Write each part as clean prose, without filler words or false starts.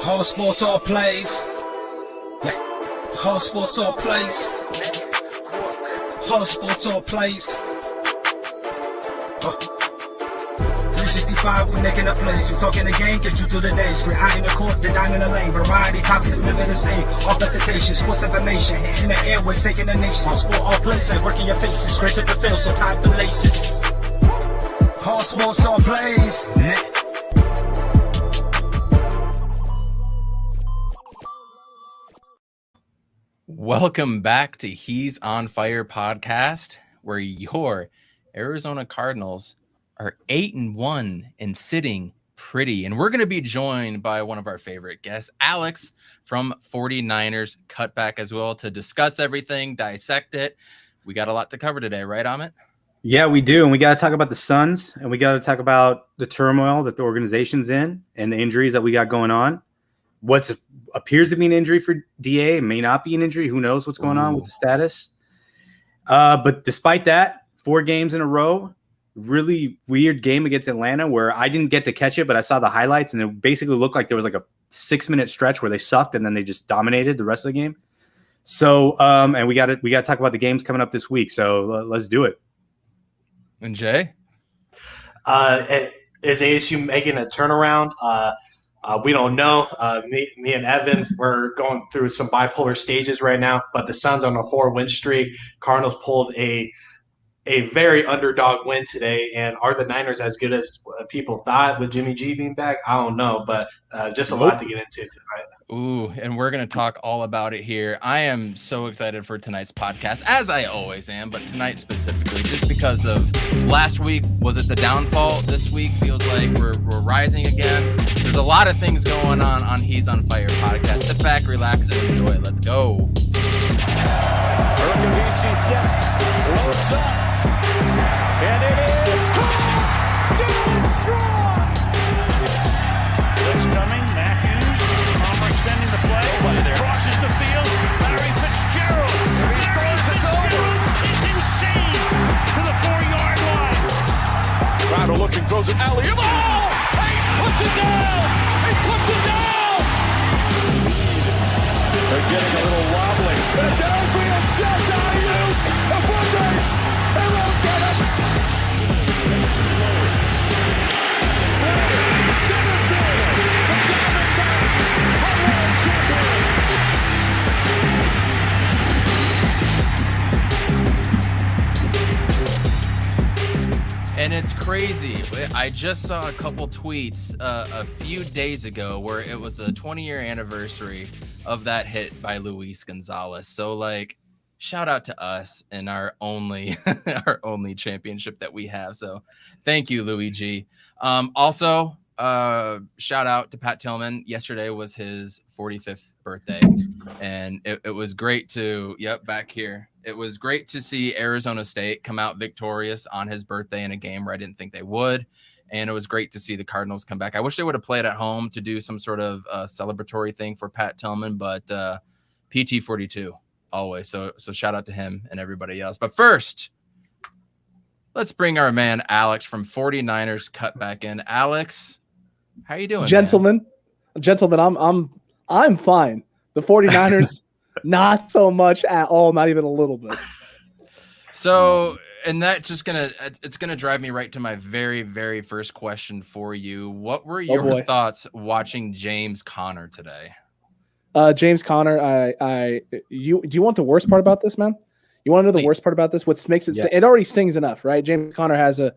All sports, all plays. All sports, all plays. All sports, all plays. 365, we making up plays. You talking the game, get you to the days. We're high in the court, the dime in the lane. Variety topics, living the same. All presentation, sports information. In the airways, taking the nation. All sport, all plays, like working your faces. Grace at the field, so tie the laces. All sports, all plays. Welcome back to He's on Fire podcast, where your Arizona Cardinals are 8-1 and sitting pretty. And we're going to be joined by one of our favorite guests, Alex from 49ers Cutback, as well, to discuss everything, dissect it. We got a lot to cover today, right, Amit? Yeah, we do. And we got to talk about the Suns, and we got to talk about the turmoil that the organization's in and the injuries that we got going on. What appears to be an injury for DA may not be an injury. Who knows what's going on with the status? But despite that, 4 games in a row, really weird game against Atlanta where I didn't get to catch it, but I saw the highlights, and it basically looked like there was like a 6-minute stretch where they sucked and then they just dominated the rest of the game. So, and we got to talk about the games coming up this week. So let's do it. And Jay? Is ASU making a turnaround? We don't know. Me and Evan, we're going through some bipolar stages right now, but the Suns on a 4-win streak. Cardinals pulled a very underdog win today. And are the Niners as good as people thought with Jimmy G being back? I don't know, but just a lot to get into tonight. Ooh, and we're going to talk all about it here. I am so excited for tonight's podcast, as I always am, but tonight specifically, just because of last week, was it the downfall? This week feels like we're rising again. There's a lot of things going on He's on Fire podcast. Sit back, relax, and enjoy. Let's go. Urkavici sets, loads up, and it is caught! Dylan Strong! Blitz coming, Matthews, Palmer extending the play, crosses the field, Larry Fitzgerald. There he scores, it's over. It's insane to the 4-yard line. Crowder looking, throws it alley-oop. Oh! He puts it down! He puts it down! They're getting a little wobbly. Philadelphia says alley-oop. The Bulldogs, they won't get it. Center field. The Diamondbacks are world champions. And it's crazy. I just saw a couple tweets a few days ago where it was the 20-year anniversary of that hit by Luis Gonzalez. So, like, shout out to us and our only championship that we have. So, thank you, Luigi. Also, shout out to Pat Tillman. Yesterday was his 45th birthday, and it was great to back here. It was great to see Arizona State come out victorious on his birthday in a game where I didn't think they would. And it was great to see the Cardinals come back. I wish they would have played at home to do some sort of celebratory thing for Pat Tillman, but PT42 always. So shout out to him and everybody else. But first, let's bring our man Alex from 49ers Cutback in. Alex, how you doing, gentlemen? I'm fine. The 49ers, not so much at all, not even a little bit. So, and that it's gonna drive me right to my very, very first question for you. What were your thoughts watching James Conner today? James Conner, do you want the worst part about this, man? You want to know the worst part about this? What makes it it already stings enough, right? James Conner has a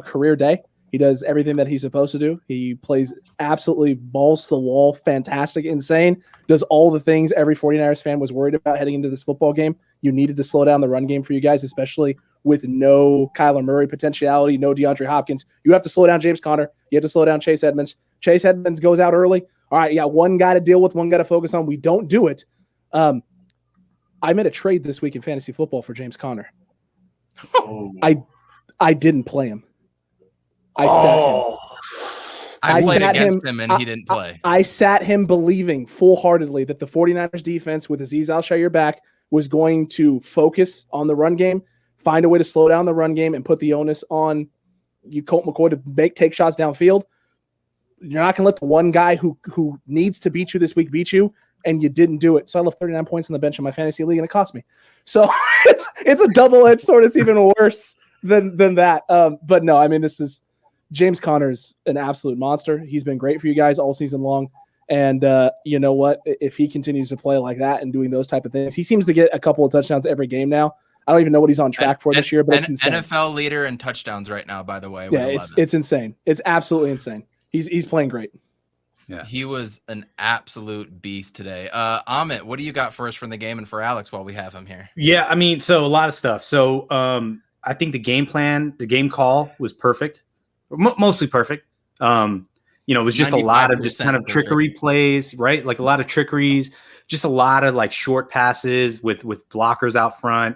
career day. He does everything that he's supposed to do. He plays absolutely balls to the wall, fantastic, insane. Does all the things every 49ers fan was worried about heading into this football game. You needed to slow down the run game for you guys, especially with no Kyler Murray potentiality, no DeAndre Hopkins. You have to slow down James Conner. You have to slow down Chase Edmonds. Chase Edmonds goes out early. All right, you got one guy to deal with, one guy to focus on. We don't do it. I made a trade this week in fantasy football for James Conner. I didn't play him. I played against him and he didn't play. I sat him believing full-heartedly that the 49ers defense with Azeez Al-Shaair back was going to focus on the run game, find a way to slow down the run game, and put the onus on Colt McCoy to take shots downfield. You're not going to let the one guy who needs to beat you this week beat you, and you didn't do it. So I left 39 points on the bench in my fantasy league, and it cost me. So it's a double-edged sword. It's even worse than that. But no, I mean, this is James Conner's an absolute monster. He's been great for you guys all season long. And you know what? If he continues to play like that and doing those type of things, he seems to get a couple of touchdowns every game now. I don't even know what he's on track for this year, but it's insane. NFL leader in touchdowns right now, by the way. Yeah, it's insane. It's absolutely insane. He's playing great. Yeah, he was an absolute beast today. Amit, what do you got for us from the game and for Alex while we have him here? Yeah, I mean, so a lot of stuff. So I think the game plan, the game call was perfect, mostly perfect. You know, it was just a lot of just kind of trickery plays, right? Like a lot of trickeries, just a lot of like short passes with blockers out front.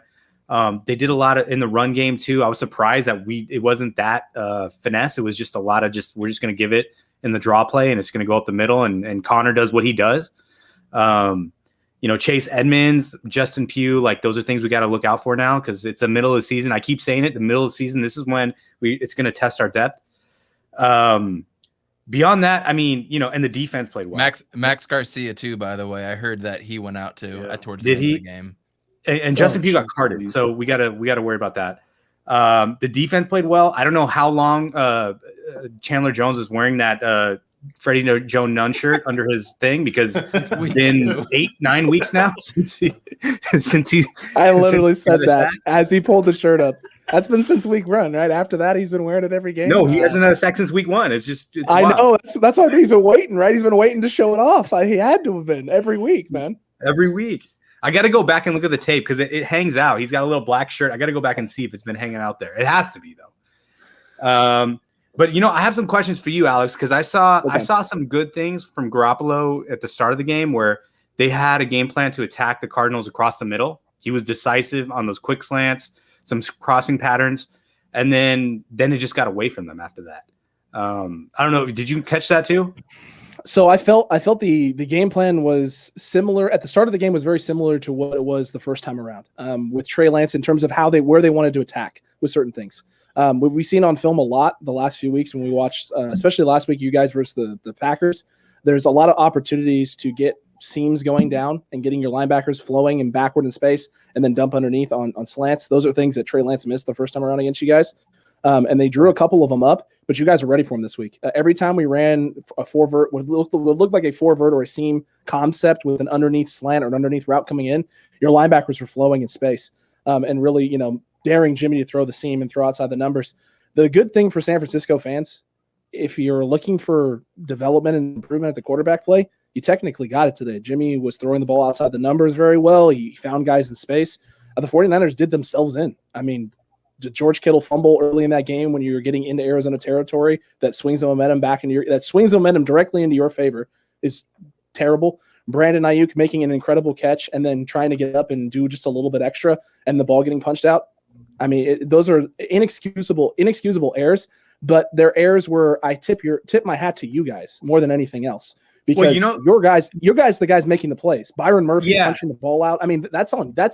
They did a lot of in the run game too. I was surprised that it wasn't that finesse. It was just a lot of we're just going to give it in the draw play and it's going to go up the middle and Connor does what he does. You know, Chase Edmonds, Justin Pugh, like those are things we got to look out for now because it's the middle of the season. I keep saying it, the middle of the season. This is when it's going to test our depth. Beyond that, I mean, you know, and the defense played well. Max Garcia too, by the way. I heard that he went out too towards the end of the game. And Justin Pugh got carded, so we gotta worry about that. The defense played well. I don't know how long Chandler Jones is wearing that Freddie Joe Nunn shirt under his thing because it's been 8-9 weeks now since he. I literally said that as he pulled the shirt up. That's been since week one, right? After that, he's been wearing it every game. No, he hasn't had a sack since week one. It's I know that's why he's been waiting, right? He's been waiting to show it off. He had to have been every week, man. Every week. I got to go back and look at the tape because it hangs out. He's got a little black shirt. I got to go back and see if it's been hanging out there. It has to be though. But you know, I have some questions for you, Alex, because I saw some good things from Garoppolo at the start of the game where they had a game plan to attack the Cardinals across the middle. He was decisive on those quick slants, some crossing patterns, and then it just got away from them after that. I don't know. Did you catch that too? So I felt the game plan was similar at the start of the game was very similar to what it was the first time around with Trey Lance in terms of where they wanted to attack with certain things. We've seen on film a lot the last few weeks when we watched, especially last week, you guys versus the Packers. There's a lot of opportunities to get seams going down and getting your linebackers flowing and backward in space and then dump underneath on slants. Those are things that Trey Lance missed the first time around against you guys. And they drew a couple of them up, but you guys are ready for them this week. Every time we ran a four-vert, would look like a four-vert or a seam concept with an underneath slant or an underneath route coming in, your linebackers were flowing in space and really, you know, daring Jimmy to throw the seam and throw outside the numbers. The good thing for San Francisco fans, if you're looking for development and improvement at the quarterback play, you technically got it today. Jimmy was throwing the ball outside the numbers very well. He found guys in space. The 49ers did themselves in. I mean, the George Kittle fumble early in that game when you're getting into Arizona territory that swings the momentum directly into your favor is terrible. Brandon Ayuk making an incredible catch and then trying to get up and do just a little bit extra and the ball getting punched out. I mean, those are inexcusable errors, but they're errors where I tip my hat to you guys more than anything else because your guys, the guys making the plays. Byron Murphy punching the ball out. I mean, that's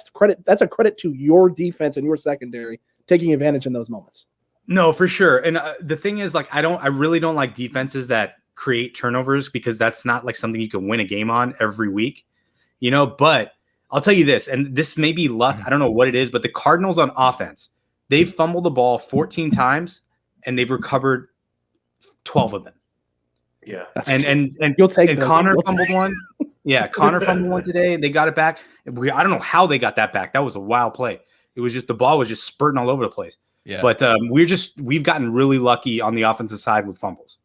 credit. That's a credit to your defense and your secondary taking advantage in those moments. No, for sure. And the thing is, like, I really don't like defenses that create turnovers because that's not like something you can win a game on every week, you know. But I'll tell you this, and this may be luck. I don't know what it is, but the Cardinals on offense, they've fumbled the ball 14 times and they've recovered 12 of them. Yeah. And you'll take and Connor fumbled one. Yeah, Connor fumbled one today. They got it back. I don't know how they got that back. That was a wild play. It was just the ball was just spurting all over the place. Yeah. But we've gotten really lucky on the offensive side with fumbles.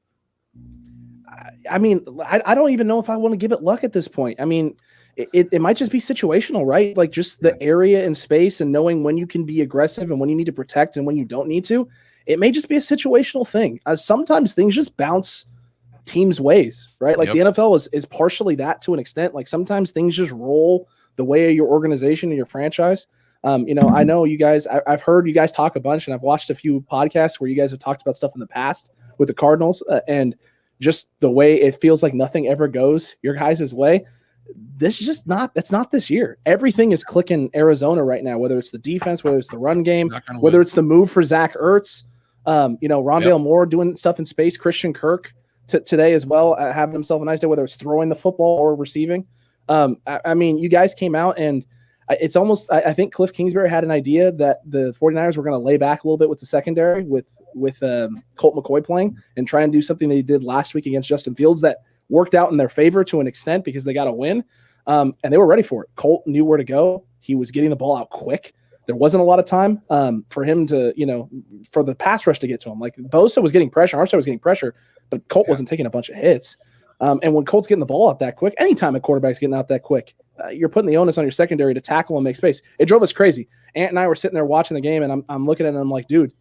I mean, I don't even know if I want to give it luck at this point. I mean, it might just be situational, right? Like just the area and space and knowing when you can be aggressive and when you need to protect and when you don't need to. It may just be a situational thing. Sometimes things just bounce teams' ways, right? Like the NFL is partially that to an extent. Like sometimes things just roll the way of your organization and your franchise. You know, I know you guys, I've heard you guys talk a bunch and I've watched a few podcasts where you guys have talked about stuff in the past with the Cardinals and just the way it feels like nothing ever goes your guys' way. This is just that's not this year. Everything is clicking Arizona right now, whether it's the defense, whether it's the run game, whether it's the move for Zach Ertz, you know, Rondale Moore doing stuff in space, Christian Kirk. today as well, having himself a nice day, whether it's throwing the football or receiving. I mean, you guys came out and it's almost, I think Cliff Kingsbury had an idea that the 49ers were going to lay back a little bit with the secondary with Colt McCoy playing and try and do something they did last week against Justin Fields that worked out in their favor to an extent because they got a win. And they were ready for it. Colt knew where to go. He was getting the ball out quick. There wasn't a lot of time for him to, for the pass rush to get to him. Like Bosa was getting pressure, Armstead was getting pressure, but Colt wasn't taking a bunch of hits. And when Colt's getting the ball out that quick, anytime a quarterback's getting out that quick, you're putting the onus on your secondary to tackle and make space. It drove us crazy. Ant and I were sitting there watching the game, and I'm looking at it, and I'm like, dude,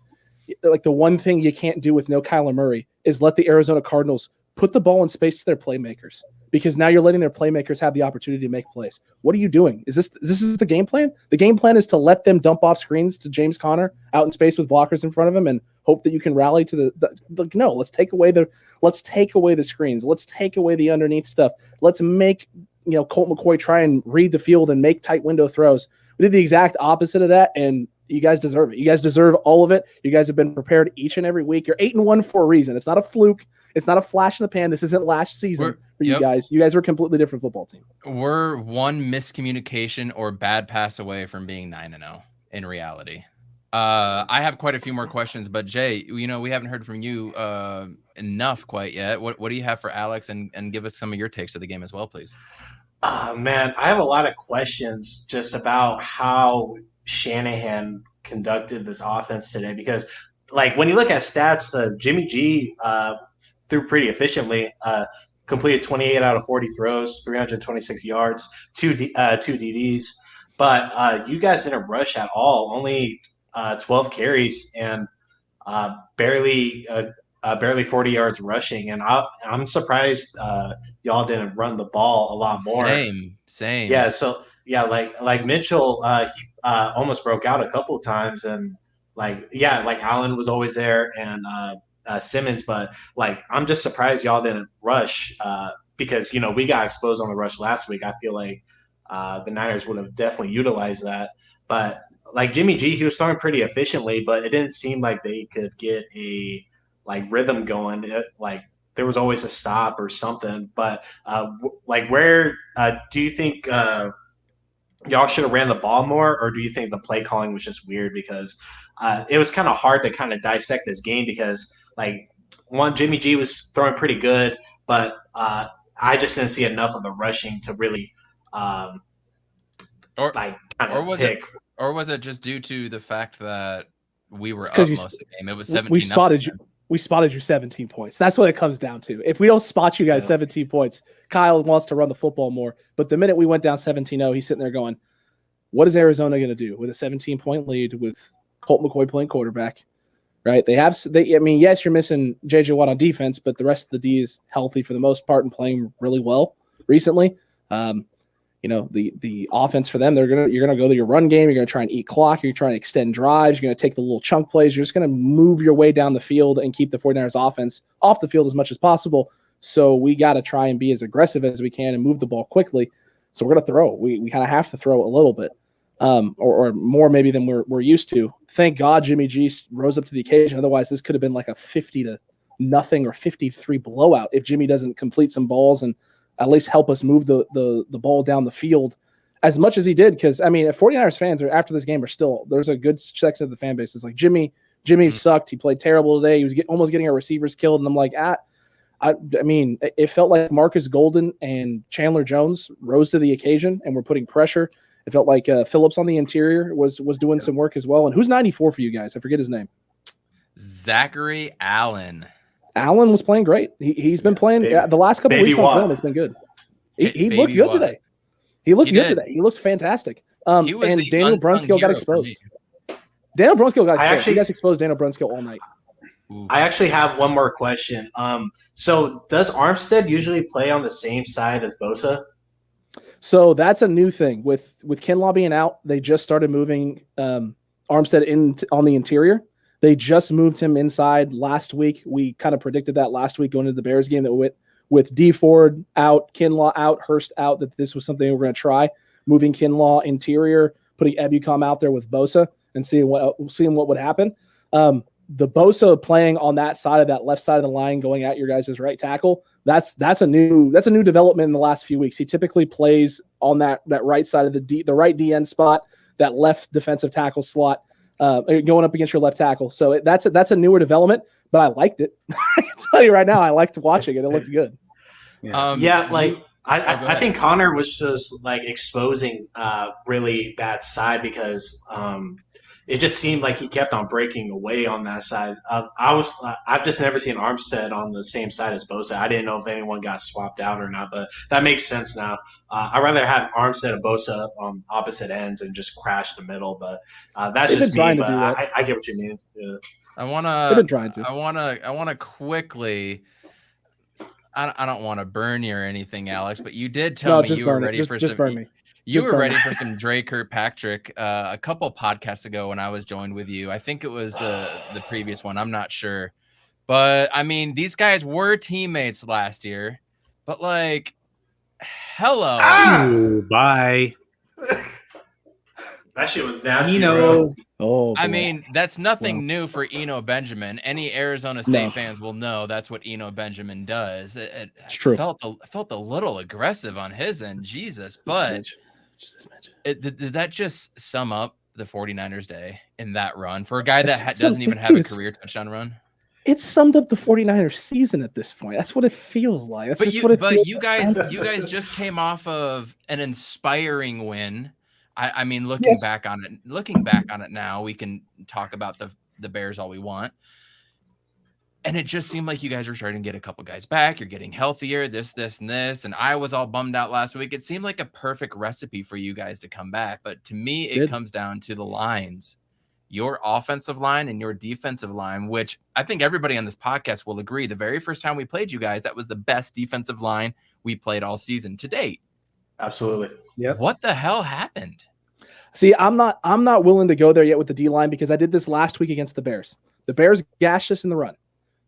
like the one thing you can't do with no Kyler Murray is let the Arizona Cardinals put the ball in space to their playmakers, because now you're letting their playmakers have the opportunity to make plays. What are you doing? This is the game plan? The game plan is to let them dump off screens to James Conner out in space with blockers in front of him and hope that you can rally to no, let's take away the screens. Let's take away the underneath stuff. Let's make, Colt McCoy try and read the field and make tight window throws. We did the exact opposite of that, and you guys deserve it. You guys deserve all of it. You guys have been prepared each and every week. You're 8-1 for a reason. It's not a fluke. It's not a flash in the pan. This isn't last season for you guys. You guys are a completely different football team. We're one miscommunication or bad pass away from being 9-0 in reality. I have quite a few more questions, but Jay, we haven't heard from you enough quite yet. What do you have for Alex, and give us some of your takes of the game as well, please? Man, I have a lot of questions just about how Shanahan conducted this offense today, because like when you look at stats, Jimmy G threw pretty efficiently, completed 28 out of 40 throws, 326 yards, two DDs, but you guys didn't rush at all, only 12 carries and barely 40 yards rushing, and I'm surprised y'all didn't run the ball a lot more. Same. Yeah, so yeah, like Mitchell, he almost broke out a couple of times, and like Allen was always there, and Simmons, but like I'm just surprised y'all didn't rush because we got exposed on the rush last week. I feel like the Niners would have definitely utilized that, but like Jimmy G, he was throwing pretty efficiently, but it didn't seem like they could get a rhythm going. Like there was always a stop or something. But where do you think y'all should have ran the ball more, or do you think the play calling was just weird? Because it was kind of hard to kind of dissect this game, because Jimmy G was throwing pretty good, but I just didn't see enough of the rushing to really Or was it just due to the fact that we were up most of the game? It was 17. We spotted you 17 points. That's what it comes down to. If we don't spot you guys 17 points, Kyle wants to run the football more. But the minute we went down 17-0, he's sitting there going, what is Arizona going to do with a 17-point lead with Colt McCoy playing quarterback? Right? yes, you're missing J.J. Watt on defense, but the rest of the D is healthy for the most part and playing really well recently. The offense for them, you're gonna go to your run game. You're gonna try and eat clock. You're trying to extend drives. You're gonna take the little chunk plays. You're just gonna move your way down the field and keep the 49ers offense off the field as much as possible. So we got to try and be as aggressive as we can and move the ball quickly. So we're gonna throw. We kind of have to throw a little bit, or more maybe than we're used to. Thank God Jimmy G rose up to the occasion. Otherwise, this could have been like a 50-0 or 53 blowout if Jimmy doesn't complete some balls and at least help us move the ball down the field as much as he did. Because, if 49ers fans are after this game are still – there's a good section of the fan base. It's like Jimmy sucked. He played terrible today. He was almost getting our receivers killed. And I'm like, it felt like Marcus Golden and Chandler Jones rose to the occasion and were putting pressure. It felt like Phillips on the interior was doing some work as well. And who's 94 for you guys? I forget his name. Zachary Allen. Allen was playing great. He's been playing the last couple of weeks on film. It's been good. He looked good today. He looked good today. He looked fantastic. And Daniel Brunskill got exposed. Daniel Brunskill got exposed. You guys exposed Daniel Brunskill all night. I actually have one more question. So does Armstead usually play on the same side as Bosa? So that's a new thing with Kinlaw being out. They just started moving Armstead in on the interior. They just moved him inside last week. We kind of predicted that last week going into the Bears game that went with D Ford out, Kinlaw out, Hurst out, that this was something we were going to try. Moving Kinlaw interior, putting Ebukam out there with Bosa and seeing what would happen. the Bosa playing on that side of that left side of the line, going at your guys' right tackle, that's a new development in the last few weeks. He typically plays on that right side of the right DN spot, that left defensive tackle slot, going up against your left tackle. So that's a newer development, but I liked it. I can tell you right now, I liked watching it. It looked good. I think Connor was just like exposing really that side because it just seemed like he kept on breaking away on that side. I've just never seen Armstead on the same side as Bosa. I didn't know if anyone got swapped out or not, but that makes sense now. I'd rather have Armstead and Bosa on opposite ends and just crash the middle, but that's just me. But I get what you mean. Yeah. I wanna quickly. I don't want to burn you or anything, Alex, but you did tell me you were ready for some. You were ready for some Dre Kirkpatrick a couple podcasts ago when I was joined with you. I think it was the previous one. I'm not sure. But, I mean, these guys were teammates last year. But, like, hello. Oh, bye. That shit was nasty, bro. Oh, I mean, that's nothing new for Eno Benjamin. Any Arizona State fans will know that's what Eno Benjamin does. It's true. Felt a little aggressive on his end, Jesus. But did that just sum up the 49ers day in that run for a guy that doesn't even have a career touchdown run? It summed up the 49ers season at this point. That's what it feels like. You guys just came off of an inspiring win. I mean, looking back on it now, we can talk about the Bears all we want. And it just seemed like you guys were starting to get a couple guys back. You're getting healthier, this, and this. And I was all bummed out last week. It seemed like a perfect recipe for you guys to come back. But to me, it comes down to the lines, your offensive line and your defensive line, which I think everybody on this podcast will agree. The very first time we played you guys, that was the best defensive line we played all season to date. Absolutely. Yeah. What the hell happened? See, I'm not willing to go there yet with the D-line because I did this last week against the Bears. The Bears gashed us in the run.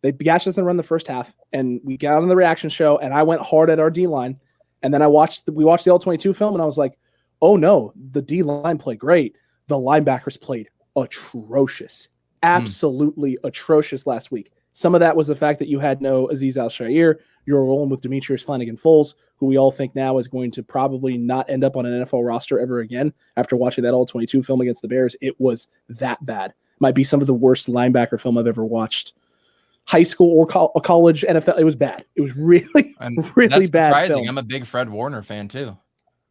They gashed us in the run the first half, and we got on the reaction show, and I went hard at our D-line. And then we watched the All-22 film, and I was like, oh, no, the D-line played great. The linebackers played atrocious, absolutely atrocious last week. Some of that was the fact that you had no Azeez Al-Shaair. You were rolling with Demetrius Flanagan-Foles, who we all think now is going to probably not end up on an NFL roster ever again after watching that All-22 film against the Bears. It was that bad. Might be some of the worst linebacker film I've ever watched. High school or college NFL, it was bad. It was really, really bad. Surprising. Film. I'm a big Fred Warner fan too.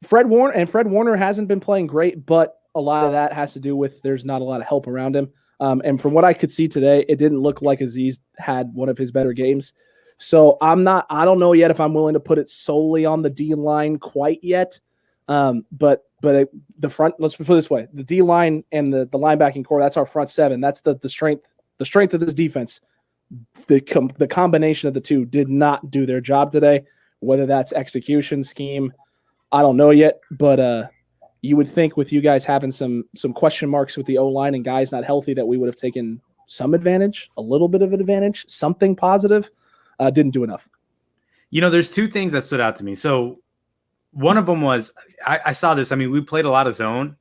Fred Warner hasn't been playing great, but a lot of that has to do with there's not a lot of help around him. And from what I could see today, it didn't look like Azeez had one of his better games. So I don't know yet if I'm willing to put it solely on the D line quite yet. But the front, let's put it this way: the D line and the linebacking core, that's our front seven. That's the strength of this defense. The combination of the two did not do their job today. Whether that's execution scheme, I don't know yet. But you would think with you guys having some question marks with the O-line and guys not healthy that we would have taken some advantage, a little bit of an advantage, something positive. Didn't do enough. You know, there's two things that stood out to me. So one of them was I saw this. I mean, we played a lot of zone,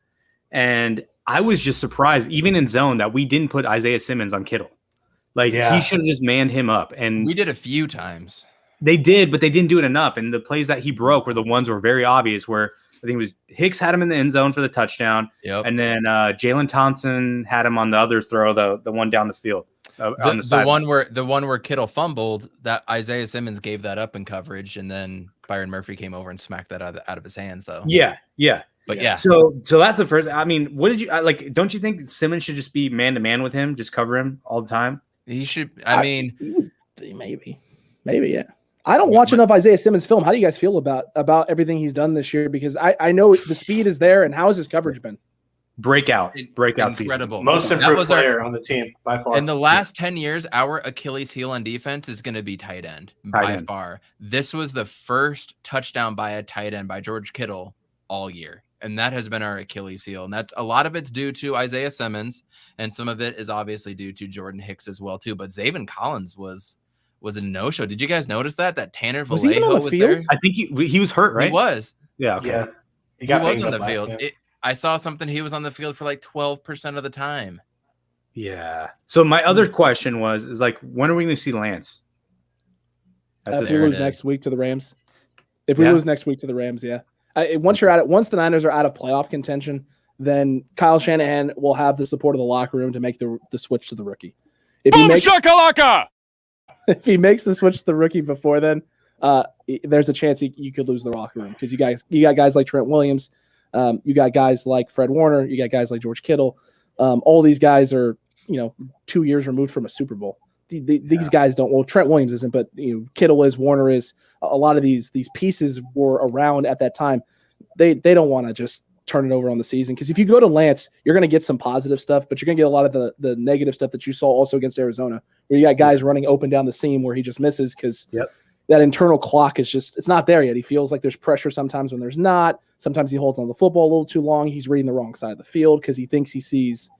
and I was just surprised, even in zone, that we didn't put Isaiah Simmons on Kittle. Like, he should have just manned him up. And we did a few times. They did, but they didn't do it enough. And the plays that he broke were the ones that were very obvious, where I think it was Hicks had him in the end zone for the touchdown. Yep. And then Jalen Thompson had him on the other throw, the one down the field. On the one where Kittle fumbled, that Isaiah Simmons gave that up in coverage, and then Byron Murphy came over and smacked that out of his hands, though. Yeah. But yeah. So that's the first. I mean, what did you like? Don't you think Simmons should just be man to man with him, just cover him all the time? He should. I mean, maybe, yeah. I don't watch enough Isaiah Simmons film. How do you guys feel about everything he's done this year? Because I know the speed is there, and how has his coverage been? Breakout incredible season. Most improved player on the team by far. In the last 10 years, our Achilles heel on defense is going to be tight end by far. This was the first touchdown by a tight end by George Kittle all year. And that has been our Achilles heel. And that's a lot of it's due to Isaiah Simmons. And some of it is obviously due to Jordan Hicks as well, too. But Zaven Collins was a no-show. Did you guys notice that Tanner Vallejo was there? I think he was hurt, right? He was. Yeah. Okay. Yeah. He was on the field. I saw something. He was on the field for like 12% of the time. Yeah. So my other question is like, when are we going to see Lance? If we lose next week to the Rams. If we Yeah. lose next week to the Rams, yeah. Once the Niners are out of playoff contention, then Kyle Shanahan will have the support of the locker room to make the switch to the rookie. If he makes the switch to the rookie before then, there's a chance you could lose the locker room because you got guys like Trent Williams, you got guys like Fred Warner, you got guys like George Kittle. All these guys are 2 years removed from a Super Bowl. These guys don't. Well, Trent Williams isn't, but Kittle is, Warner is. A lot of these pieces were around at that time. They don't want to just turn it over on the season because if you go to Lance, you're going to get some positive stuff, but you're going to get a lot of the negative stuff that you saw also against Arizona, where you got guys running open down the seam where he just misses because that internal clock is it's not there yet. He feels like there's pressure sometimes when there's not. Sometimes he holds on the football a little too long. He's reading the wrong side of the field because he thinks he sees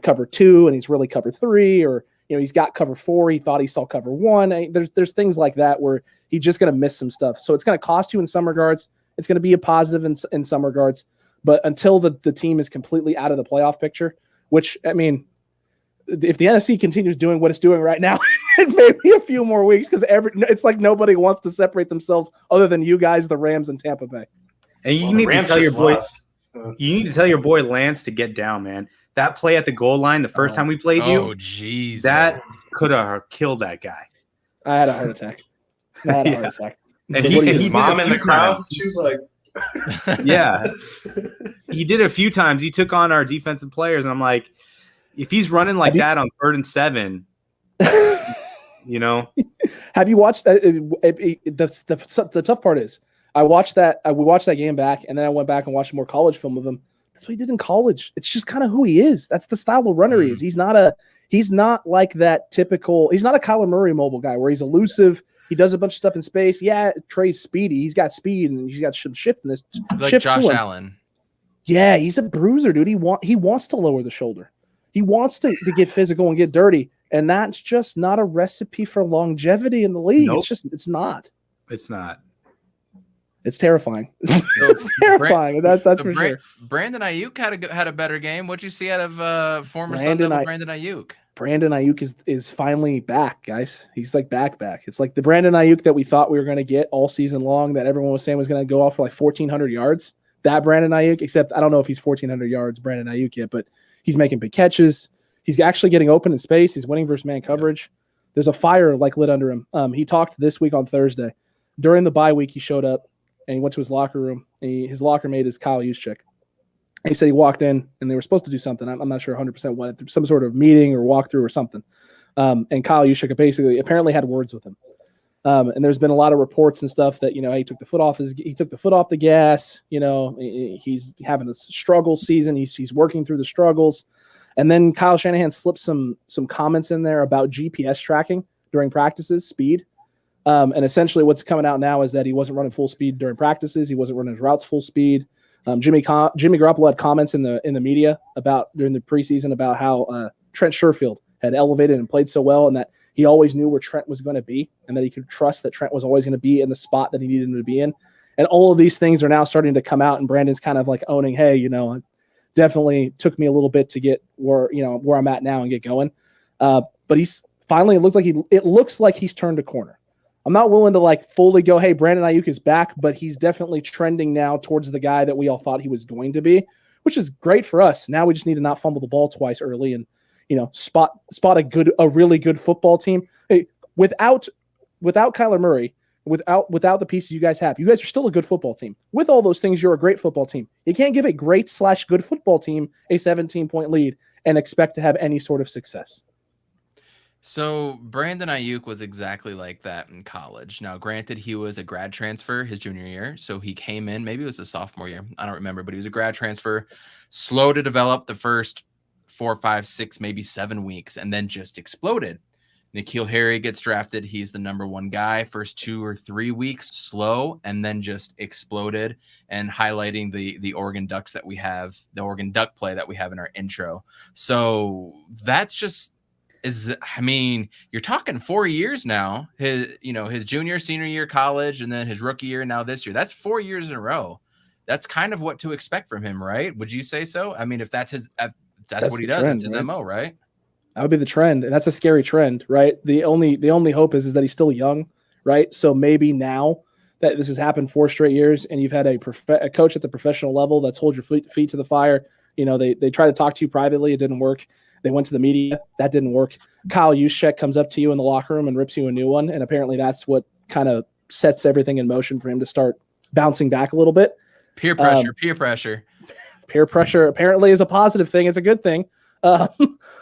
cover 2 and he's really cover 3, or he's got cover 4. He thought he saw cover 1. There's things like that where he's just going to miss some stuff. So it's going to cost you in some regards. It's going to be a positive in some regards. But until the team is completely out of the playoff picture, which, I mean, if the NFC continues doing what it's doing right now, it may be a few more weeks because it's like nobody wants to separate themselves other than you guys, the Rams and Tampa Bay. And you need to tell your boy Lance to get down, man. That play at the goal line, the first time we played you, jeez, that could have killed that guy. I had a heart attack. And he mom in the crowd. She was like, yeah. He did it a few times. He took on our defensive players, and I'm like, if he's running like that on 3rd and 7, Have you watched that? The tough part is we watched that game back, and then I went back and watched more college film of him. That's what he did in college. It's just kind of who he is. That's the style of runner he is. He's not like that typical. He's not a Kyler Murray mobile guy where he's elusive. He does a bunch of stuff in space. Yeah, Trey's speedy. He's got speed and he's got some shift in this. Like shift Josh Allen. Yeah, he's a bruiser, dude. He wants to lower the shoulder. He wants to get physical and get dirty, and that's just not a recipe for longevity in the league. Nope. It's not. It's not. It's terrifying. It's terrifying. That's for sure. Brandon Ayuk had a better game. What'd you see out of former Sun Devil Brandon Ayuk? Brandon Ayuk is finally back, guys. He's like back. It's like the Brandon Ayuk that we thought we were going to get all season long, that everyone was saying was going to go off for like 1,400 yards. That Brandon Ayuk, except I don't know if he's 1,400 yards Brandon Ayuk yet, but he's making big catches. He's actually getting open in space. He's winning versus man coverage. There's a fire lit under him. He talked this week on Thursday. During the bye week, he showed up and he went to his locker room. His locker mate is Kyle Juszczyk. He said he walked in and they were supposed to do something. I'm not sure 100% what, some sort of meeting or walkthrough or something. And Kyle Juszczyk basically apparently had words with him. And there's been a lot of reports and stuff that, he took the foot off the gas. He's having a struggle season. He's working through the struggles. And then Kyle Shanahan slipped some comments in there about GPS tracking during practices, speed. And essentially what's coming out now is that he wasn't running full speed during practices. He wasn't running his routes full speed. Jimmy Garoppolo had comments in the media during the preseason about how Trent Sherfield had elevated and played so well, and that he always knew where Trent was going to be, and that he could trust that Trent was always going to be in the spot that he needed him to be in. And all of these things are now starting to come out, and Brandon's kind of like owning, hey, it definitely took me a little bit to get where I'm at now and get going. But he's finally, it looks like he's turned a corner. I'm not willing to fully go, hey, Brandon Ayuk is back, but he's definitely trending now towards the guy that we all thought he was going to be, which is great for us. Now we just need to not fumble the ball twice early and, spot a really good football team. Hey, without Kyler Murray, without the pieces you guys have, you guys are still a good football team. With all those things, you're a great football team. You can't give a great/good football team a 17-point lead and expect to have any sort of success. So Brandon Ayuk was exactly like that in college. Now, granted, he was a grad transfer his junior year. So he came in, maybe it was his sophomore year. I don't remember, but he was a grad transfer, slow to develop the first 4, 5, 6, maybe 7 weeks, and then just exploded. N'Keal Harry gets drafted. He's the number 1 guy. First 2 or 3 weeks, slow, and then just exploded, and highlighting the Oregon Ducks that we have, the Oregon Duck play that we have in our intro. So that's just, you're talking 4 years now. His junior, senior year, college, and then his rookie year, now this year. That's 4 years in a row. That's kind of what to expect from him, right? Would you say so? I mean, if that's what he does, trend, that's his right? MO, right? That would be the trend, and that's a scary trend, right? The only hope is that he's still young, right? So maybe now that this has happened 4 straight years, and you've had a coach at the professional level that's hold your feet to the fire. You know, they try to talk to you privately, it didn't work. They went to the media, that didn't work. Kyle Juszczyk comes up to you in the locker room and rips you a new one, and apparently that's what kind of sets everything in motion for him to start bouncing back a little bit. Peer pressure. Peer pressure apparently is a positive thing. It's a good thing.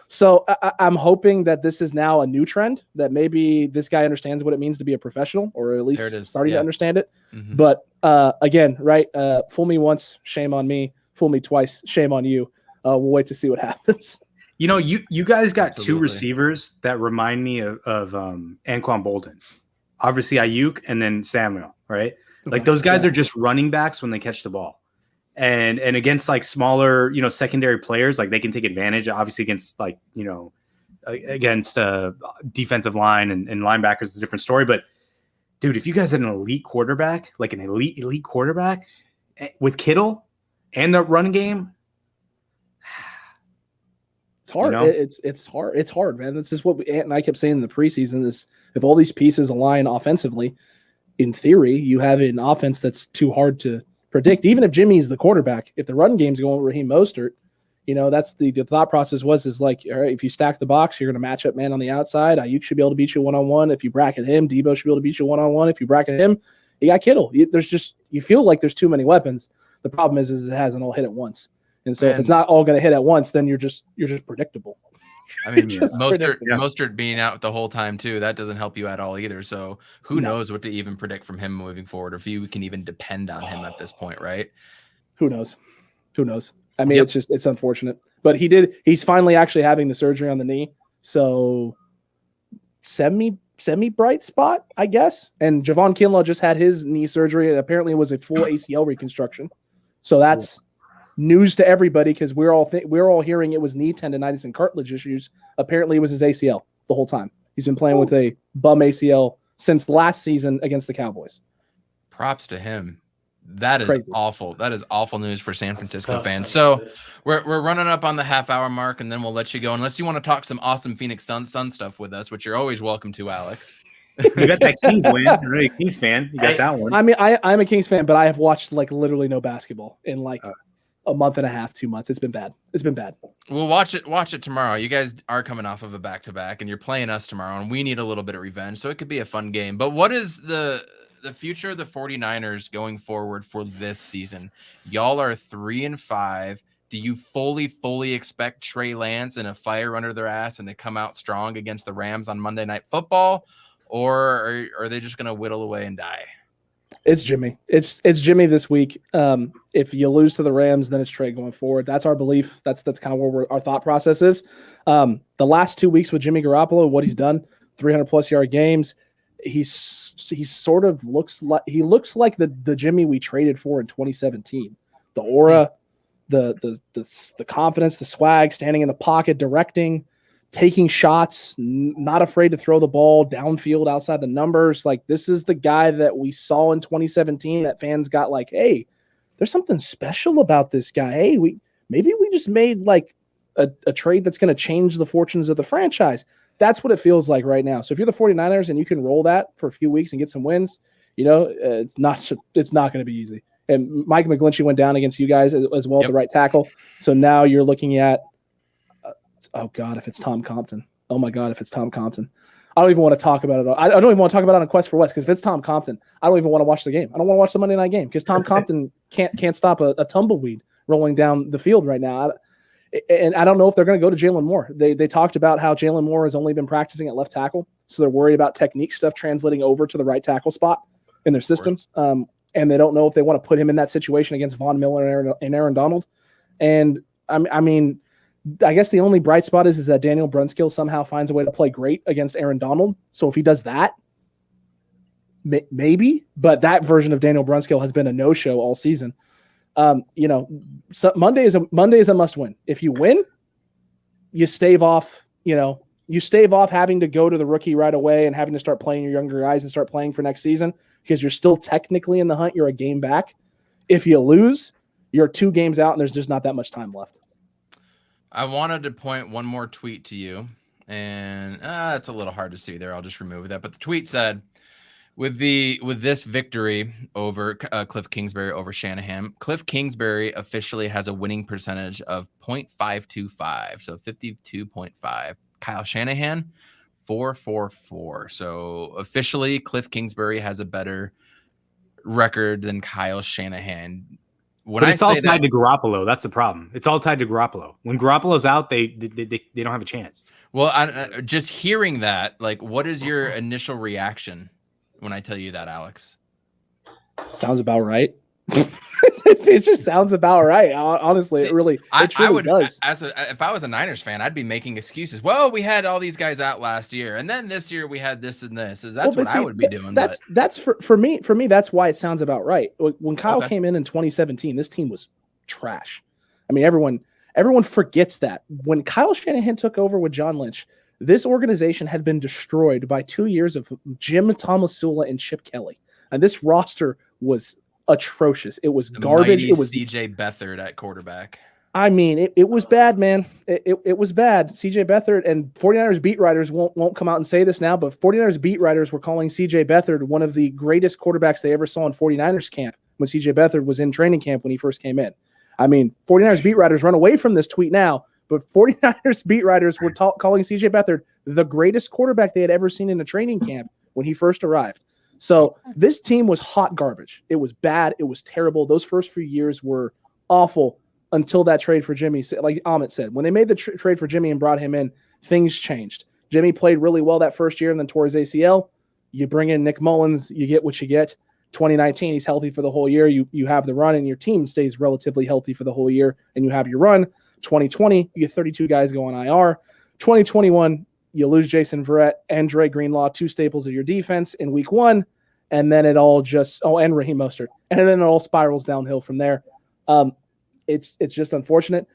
So I'm hoping that this is now a new trend, that maybe this guy understands what it means to be a professional, or at least starting to understand it. Mm-hmm. But again, right, fool me once, shame on me. Fool me twice, shame on you. We'll wait to see what happens. You know, you guys got two receivers that remind me of Anquan Bolden. Obviously Ayuk and then Samuel, right? Like those guys are just running backs when they catch the ball. And against like smaller, you know, secondary players, like they can take advantage. Obviously against like, you know, against defensive line and linebackers is a different story. But dude, if you guys had an elite quarterback, like an elite quarterback with Kittle and the run game, it's hard. You know? It's hard. It's hard, man. This is what Ant and I kept saying in the preseason is if all these pieces align offensively, in theory, you have an offense that's too hard to predict. Even if Jimmy's the quarterback, if the run game's going with Raheem Mostert, you know, that's the thought process is like, all right, if you stack the box, you're going to match up man on the outside. Ayuk should be able to beat you one-on-one. If you bracket him, Debo should be able to beat you one-on-one. If you bracket him, you got Kittle. You feel like there's too many weapons. The problem is it hasn't all hit at once. And so if it's not all going to hit at once, then you're just predictable. I mean, Mostert being out the whole time too, that doesn't help you at all either. So who knows what to even predict from him moving forward, or if you can even depend on him at this point, right? Who knows? I mean, it's unfortunate, but he's finally actually having the surgery on the knee. So semi bright spot, I guess. And Javon Kinlaw just had his knee surgery, and apparently it was a full ACL reconstruction. So that's news to everybody, because we're all hearing it was knee tendonitis and cartilage issues. Apparently it was his ACL the whole time. He's been playing with a bum ACL since last season against the Cowboys. Props to him. That is crazy. Awful. That is awful news for San Francisco fans. So we're running up on the half-hour mark, and then we'll let you go, unless you want to talk some awesome Phoenix Sun stuff with us, which you're always welcome to, Alex. You got that Kings win. You're really a Kings fan. You got that one. I mean, I'm a Kings fan, but I have watched like literally no basketball in like a month and a half, 2 months. It's been bad. We'll watch it tomorrow. You guys are coming off of a back-to-back, and you're playing us tomorrow, and we need a little bit of revenge, so it could be a fun game. But what is the future of the 49ers going forward for this season? Y'all are 3-5. Do you fully expect Trey Lance and a fire under their ass and to come out strong against the Rams on Monday Night Football, or are they just going to whittle away and die? It's Jimmy. It's Jimmy this week. If you lose to the Rams, then it's Trey going forward. That's our belief. That's kind of where our thought process is. The last 2 weeks with Jimmy Garoppolo, what he's done, 300+ yard games. He sort of looks like the Jimmy we traded for in 2017. The aura, the confidence, the swag, standing in the pocket, directing, taking shots, not afraid to throw the ball downfield outside the numbers. Like, this is the guy that we saw in 2017 that fans got like, hey, there's something special about this guy. Hey, maybe we just made like a trade that's going to change the fortunes of the franchise. That's what it feels like right now. So if you're the 49ers and you can roll that for a few weeks and get some wins, you know, it's not going to be easy. And Mike McGlinchey went down against you guys as well at the right tackle. So now you're looking at, oh God, if it's Tom Compton. Oh my God, if it's Tom Compton. I don't even want to talk about it. I don't even want to talk about it on Quest for West, because if it's Tom Compton, I don't even want to watch the game. I don't want to watch the Monday night game because Tom Compton can't stop a tumbleweed rolling down the field right now. And I don't know if they're going to go to Jalen Moore. They talked about how Jalen Moore has only been practicing at left tackle, so they're worried about technique stuff translating over to the right tackle spot in their system. And they don't know if they want to put him in that situation against Von Miller and Aaron Donald. And I mean, I guess the only bright spot is that Daniel Brunskill somehow finds a way to play great against Aaron Donald. So if he does that, maybe. But that version of Daniel Brunskill has been a no-show all season. You know, so Monday is a must win. If you win, you stave off having to go to the rookie right away and having to start playing your younger guys and start playing for next season, because you're still technically in the hunt. You're a game back. If you lose, you're 2 games out and there's just not that much time left. I wanted to point one more tweet to you, and it's a little hard to see there. I'll just remove that. But the tweet said, with this victory over Cliff Kingsbury over Shanahan, Cliff Kingsbury officially has a winning percentage of 0.525, so 52.5. Kyle Shanahan, 444. So officially, Cliff Kingsbury has a better record than Kyle Shanahan. But it's all tied to Garoppolo. That's the problem. It's all tied to Garoppolo. When Garoppolo's out, they don't have a chance. Well, just hearing that, like, what is your initial reaction when I tell you that, Alex? Sounds about right. It just sounds about right. Honestly, it really does. If I was a Niners fan, I'd be making excuses. Well, we had all these guys out last year, and then this year we had this and this. I would be doing. That's for me. For me, that's why it sounds about right. When Kyle came in 2017, this team was trash. I mean, everyone forgets that when Kyle Shanahan took over with John Lynch, this organization had been destroyed by 2 years of Jim Tomsula and Chip Kelly, and this roster was atrocious. It was garbage. It was CJ Beathard at quarterback. I mean, it was bad, man. It was bad. CJ Beathard, and 49ers beat writers won't come out and say this now, but 49ers beat writers were calling CJ Beathard one of the greatest quarterbacks they ever saw in 49ers camp when CJ Beathard was in training camp when he first came in. I mean, 49ers beat writers run away from this tweet now, but 49ers beat writers were calling CJ Beathard the greatest quarterback they had ever seen in a training camp when he first arrived. So this team was hot garbage. It was bad. It was terrible. Those first few years were awful until that trade for Jimmy. Like Amit said, when they made the trade for Jimmy and brought him in, things changed. Jimmy played really well that first year and then tore his ACL. You bring in Nick Mullins, you get what you get. 2019, he's healthy for the whole year. You have the run, and your team stays relatively healthy for the whole year, and you have your run. 2020, you get 32 guys going IR. 2021, you lose Jason Verrett and Dre Greenlaw, two staples of your defense in week one, and then it all just and Raheem Mostert, and then it all spirals downhill from there. It's just unfortunate.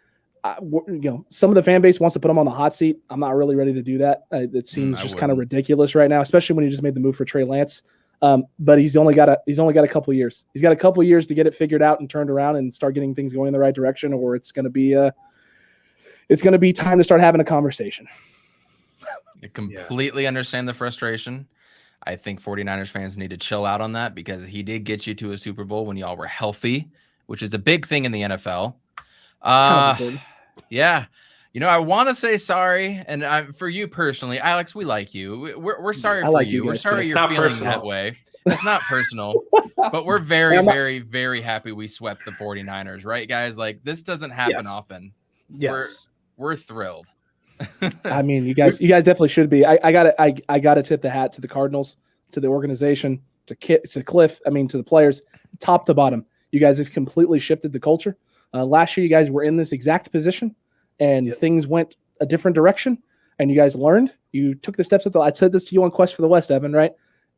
Some of the fan base wants to put him on the hot seat. I'm not really ready to do that. It seems just kind of ridiculous right now, especially when he just made the move for Trey Lance. But he's only got a couple years. He's got a couple years to get it figured out and turned around and start getting things going in the right direction, or it's going to be time to start having a conversation. I completely understand the frustration. I think 49ers fans need to chill out on that because he did get you to a Super Bowl when y'all were healthy, which is a big thing in the NFL. Yeah. I want to say sorry, and for you personally, Alex, we like you. We're sorry for you. We're sorry you're feeling that way. It's not personal, but we're very, very, very happy we swept the 49ers, right, guys? Like, this doesn't happen often. Yes. We're thrilled. I mean, you guys definitely should be. I gotta tip the hat to the Cardinals, to the organization, to Cliff. I mean, to the players, top to bottom. You guys have completely shifted the culture. Last year, you guys were in this exact position, and things went a different direction. And you guys learned. You took the steps. I said this to you on Quest for the West, Evan. Right?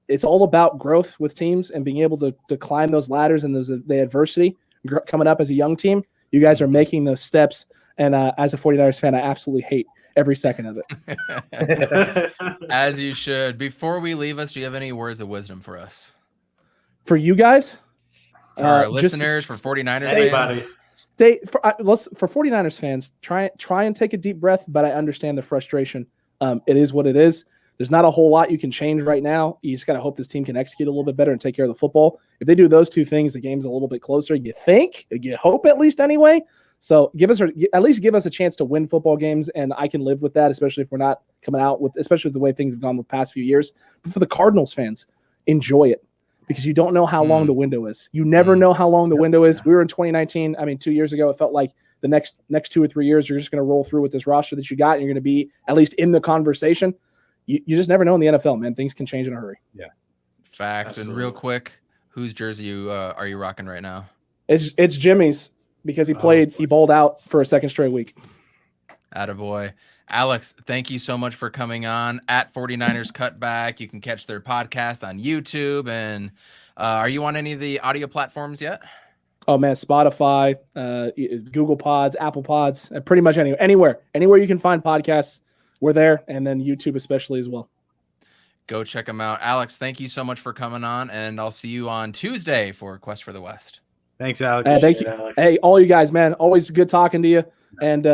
It's all about growth with teams and being able to climb those ladders and the adversity coming up as a young team. You guys are making those steps. And as a 49ers fan, I absolutely hate every second of it. As you should. Before we leave us, do you have any words of wisdom for us? For you guys? For our listeners, for 49ers fans? For 49ers fans, try and take a deep breath, but I understand the frustration. It is what it is. There's not a whole lot you can change right now. You just got to hope this team can execute a little bit better and take care of the football. If they do those two things, the game's a little bit closer. You hope at least anyway. So at least give us a chance to win football games, and I can live with that, especially if we're not coming out with, especially with the way things have gone the past few years. But for the Cardinals fans, enjoy it because you don't know how long the window is. You never know how long the window is. We were in 2019. I mean, 2 years ago, it felt like the next 2 or 3 years, you're just going to roll through with this roster that you got, and you're going to be at least in the conversation. You just never know in the NFL, man. Things can change in a hurry. Yeah. Facts. Absolutely. And real quick, whose jersey are you rocking right now? It's Jimmy's. Because he bowled out for a second straight week. Attaboy. Alex, thank you so much for coming on at 49ers Cutback. You can catch their podcast on YouTube. And are you on any of the audio platforms yet? Oh, man, Spotify, Google Pods, Apple Pods, pretty much anywhere you can find podcasts, we're there. And then YouTube especially as well. Go check them out. Alex, thank you so much for coming on. And I'll see you on Tuesday for Quest for the West. Thanks, Alex. Thank you. Alex. Hey, all you guys, man. Always good talking to you. And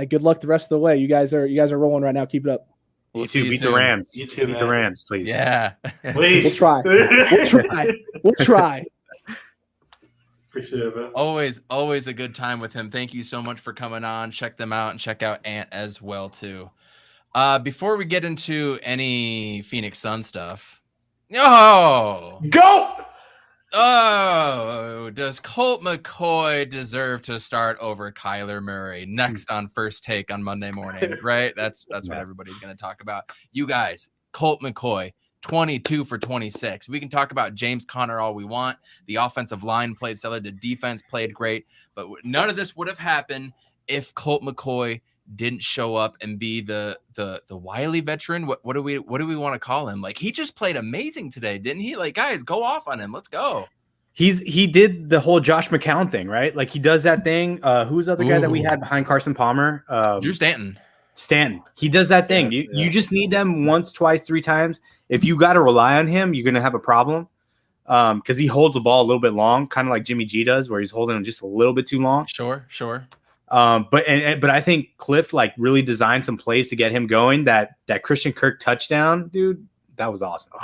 good luck the rest of the way. You guys are rolling right now. Keep it up. You too. Beat the Rams. You too, beat man. the Rams, please. Yeah. Please. We'll try. We'll try. Appreciate it, man. Always a good time with him. Thank you so much for coming on. Check them out and check out Ant as well too. Before we get into any Phoenix Sun stuff, Go! Does Colt McCoy deserve to start over Kyler Murray next on First Take on Monday morning? Right? That's what everybody's going to talk about. You guys, Colt McCoy, 22 for 26. We can talk about James Conner all we want. The offensive line played stellar. The defense played great. But none of this would have happened if Colt McCoy didn't show up and be the wily veteran. What do we want to call him? Like, he just played amazing today, didn't he? Like, guys, go off on him. Let's go. He did the whole Josh McCown thing, right? Like, he does that thing. Who's the other guy that we had behind Carson Palmer? Drew Stanton. He does that thing. You just need them once, twice, 3 times. If you got to rely on him, you're going to have a problem. Because he holds the ball a little bit long, kind of like Jimmy G does, where he's holding him just a little bit too long. Sure. But I think Cliff like really designed some plays to get him going. That Christian Kirk touchdown, dude, that was awesome.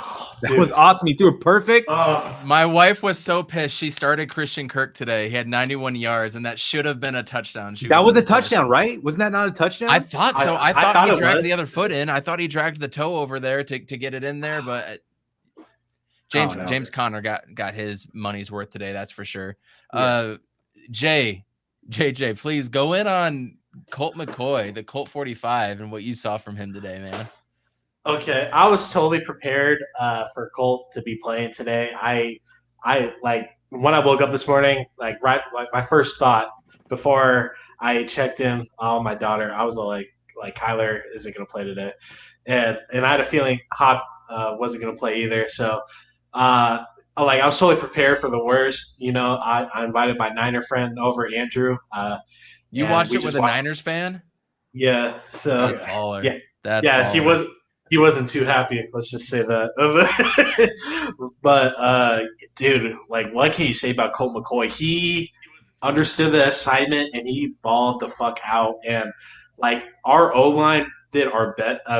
That was awesome. He threw it perfect. My wife was so pissed. She started Christian Kirk today. He had 91 yards, and that should have been a touchdown. That was a touchdown, right? Wasn't that not a touchdown? I thought so. I thought he dragged the other foot in. I thought he dragged the toe over there to get it in there, but James Conner got his money's worth today. That's for sure. Yeah. JJ, please go in on Colt McCoy, the Colt 45, and what you saw from him today, man. Okay, I was totally prepared for Colt to be playing today. I like when I woke up this morning, like my first thought before I checked in on my daughter, I was like Kyler isn't going to play today, and I had a feeling Hop wasn't going to play either. So, I was totally prepared for the worst. You know, I invited my Niner friend over, Andrew. You watched it with a Niners fan? Yeah. So that's baller. Yeah. That's baller. He wasn't too happy. Let's just say that. But dude, like, what can you say about Colt McCoy? He understood the assignment and he balled the fuck out. And like, our O-line did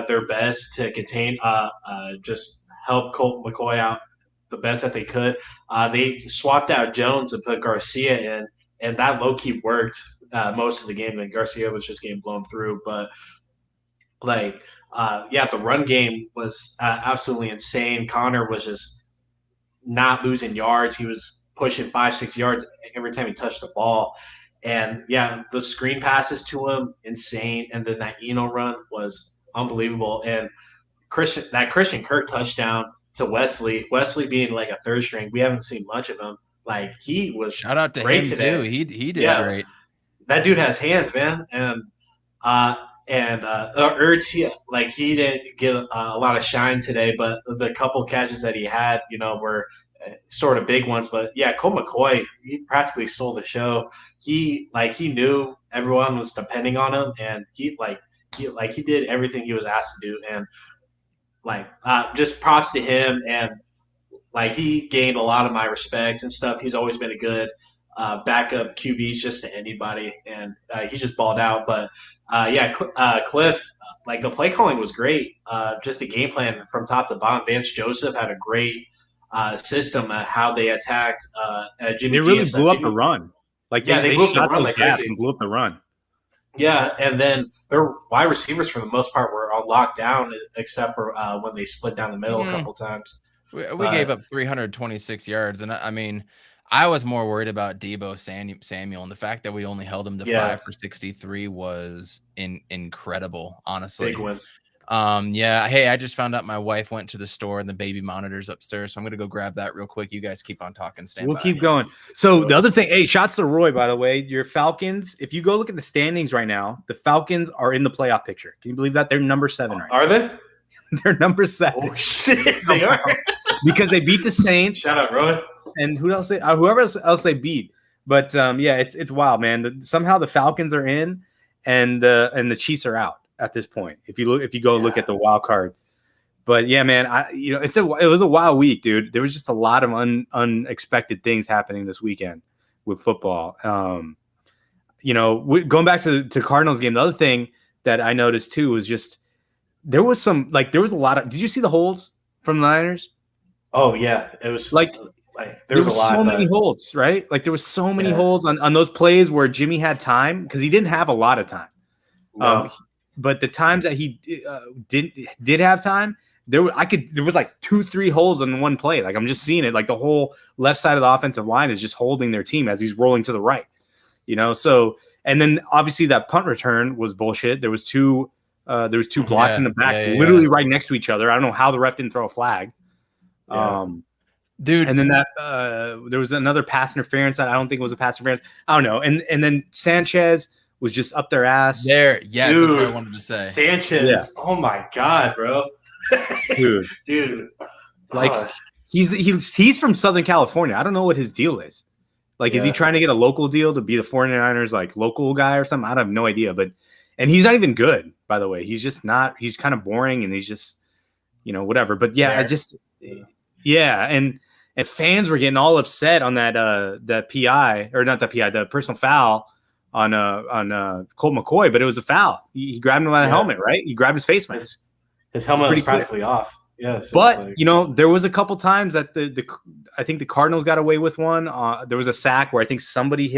their best to contain, just help Colt McCoy out the best that they could. They swapped out Jones and put Garcia in, and that low key worked most of the game. And Garcia was just getting blown through, but like. The run game was absolutely insane. Connor was just not losing yards. He was pushing 5-6 yards every time he touched the ball. And, the screen passes to him, insane. And then that run was unbelievable. And Christian Kirk touchdown to Wesley being like a third string, we haven't seen much of him. Like, he was shout out to great him, today. too. He did great. That dude has hands, man. And Ertz, he didn't get a lot of shine today, but the couple catches that he had, were sort of big ones. But Colt McCoy, he practically stole the show. He knew everyone was depending on him, and he did everything he was asked to do. And just props to him. And he gained a lot of my respect and stuff. He's always been a good backup QBs just to anybody, and he just balled out. But Cliff, the play calling was great. Just the game plan from top to bottom. Vance Joseph had a great system at how they attacked Jimmy. They really blew up the run. They blew up the run like crazy and blew up the run. Yeah, and then their wide receivers for the most part were on lockdown, except for when they split down the middle a couple times. We gave up 326 yards, and I mean, I was more worried about Deebo Samuel, and the fact that we only held him to 5 for 63 was incredible, honestly. Big win. Hey, I just found out my wife went to the store and the baby monitor's upstairs, so I'm gonna go grab that real quick. You guys keep on talking. We'll keep going. So the other thing, hey, shots to Roy, by the way. Your Falcons, if you go look at the standings right now, the Falcons are in the playoff picture. Can you believe that? They're number 7 right now. Are they? They're number 7. Oh shit, they are. Because they beat the Saints. Shout out, Roy. And whoever else they beat. But it's wild, man. Somehow the Falcons are in, and the Chiefs are out at this point. If you go look at the wild card. But yeah, man, it was a wild week, dude. There was just a lot of unexpected things happening this weekend with football. going back to Cardinals game, the other thing that I noticed too was just there was a lot of. Did you see the holds from the Niners? Oh yeah, it was there was a lot. So many holds, right? Like there was so many holds on those plays where Jimmy had time because he didn't have a lot of time. No. But the times that he did have time, there was like 2-3 holes in one play. Like I'm just seeing it. Like the whole left side of the offensive line is just holding their team as he's rolling to the right. So and then obviously that punt return was bullshit. There was two blocks in the back, literally right next to each other. I don't know how the ref didn't throw a flag. Dude. And then that there was another pass interference that I don't think was a pass interference. I don't know. And then Sanchez was just up their ass. Yes, dude, that's what I wanted to say. Sanchez, oh my god, bro. dude. Like he's from Southern California. I don't know what his deal is. Like, is he trying to get a local deal to be the 49ers like local guy or something? I have no idea. And he's not even good, by the way. He's just not. He's kind of boring, and he's just whatever. But and fans were getting all upset on that PI, or not the PI, the personal foul on Colt McCoy, but it was a foul. He grabbed him by the helmet, right? He grabbed his face mask. His helmet was practically off. Yes, but there was a couple times that I think the Cardinals got away with one. There was a sack where I think somebody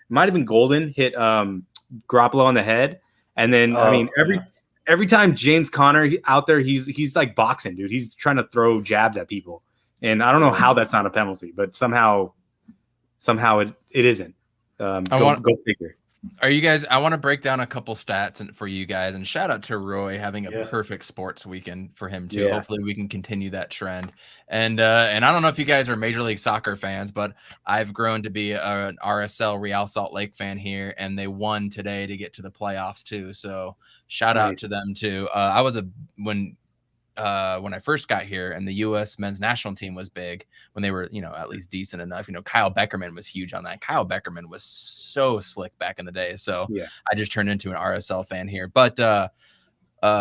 might have been Golden hit Garoppolo on the head, and then every time James Conner out there, he's like boxing, dude. He's trying to throw jabs at people, and I don't know how that's not a penalty, but somehow it isn't. Go figure. Are you guys? I want to break down a couple stats for you guys, and shout out to Roy having a perfect sports weekend for him too. Hopefully, we can continue that trend. And I don't know if you guys are Major League Soccer fans, but I've grown to be an RSL Real Salt Lake fan here, and they won today to get to the playoffs too. So shout out to them too. I was when I first got here, and the U.S. men's national team was big when they were, at least decent enough. Kyle Beckerman was huge on that. Kyle Beckerman was so slick back in the day. So I just turned into an RSL fan here. But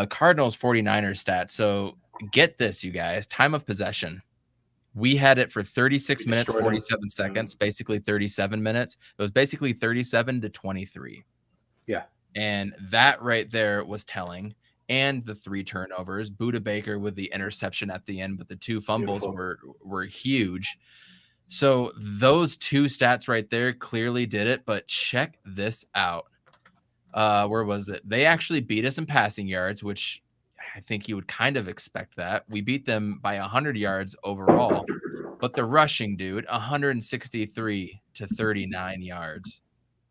Cardinals 49ers stats. So get this, you guys. Time of possession. We had it for 36 minutes, 47 seconds, basically 37 minutes. It was basically 37-23. Yeah. And that right there was telling. And the 3 turnovers, Budda Baker with the interception at the end, but the 2 fumbles were huge. So those 2 stats right there clearly did it. But check this out. Where was it? They actually beat us in passing yards, which I think you would kind of expect that. We beat them by 100 yards overall. But the rushing, dude, 163 to 39 yards.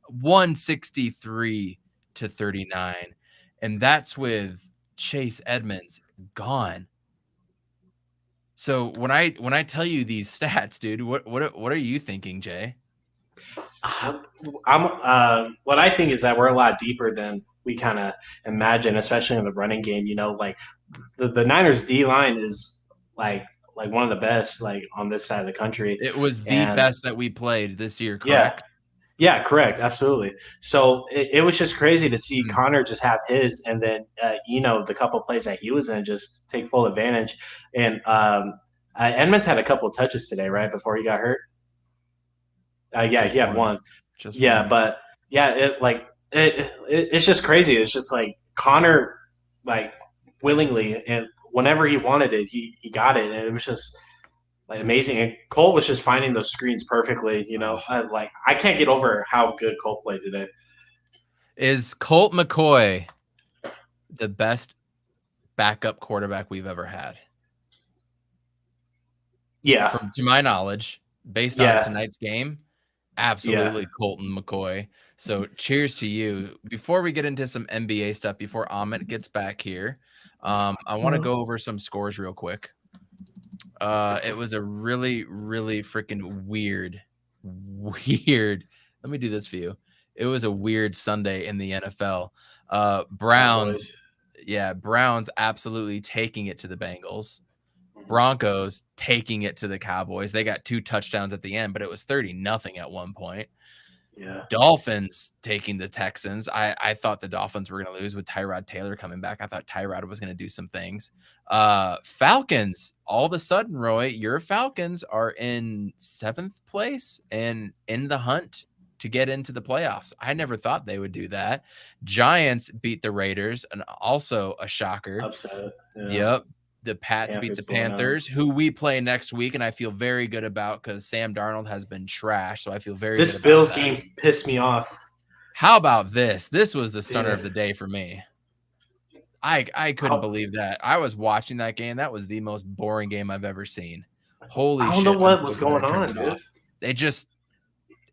163 to 39. And that's with Chase Edmonds gone. So when I tell you these stats, dude, what are you thinking, Jay? What I think is that we're a lot deeper than we kind of imagine, especially in the running game. Like the Niners D line is like one of the best on this side of the country. It was the best that we played this year, correct? Yeah, correct. Absolutely. So it was just crazy to see Connor just have his, and then, the couple plays that he was in just take full advantage. And Edmonds had a couple of touches today, right, before he got hurt? He had one. But it's just crazy. It's just like Connor, willingly, and whenever he wanted it, he got it. And it was just amazing. And Cole was just finding those screens perfectly. I can't get over how good Cole played today. Is Colt McCoy the best backup quarterback we've ever had? Yeah. To my knowledge, based on tonight's game, absolutely Colton McCoy. So cheers to you. Before we get into some NBA stuff, before Amit gets back here, I want to go over some scores real quick. It was a really, really freaking weird. Let me do this for you. It was a weird Sunday in the NFL. Browns absolutely taking it to the Bengals. Broncos taking it to the Cowboys. They got 2 touchdowns at the end, but it was 30-0 at one point. Yeah. Dolphins taking the Texans. I thought the Dolphins were going to lose with Tyrod Taylor coming back. I thought Tyrod was going to do some things. Falcons, all of a sudden, Roy, your Falcons are in 7th place and in the hunt to get into the playoffs. I never thought they would do that. Giants beat the Raiders, and also a shocker. Upset. Yeah. Yep. The Pats beat the Panthers, who we play next week, and I feel very good about because Sam Darnold has been trash. So I feel very good about Bills that. game pissed me off. How about this? This was the stunner of the day for me. I couldn't believe that. I was watching that game. That was the most boring game I've ever seen. Holy shit. I don't know what was going on, dude. They just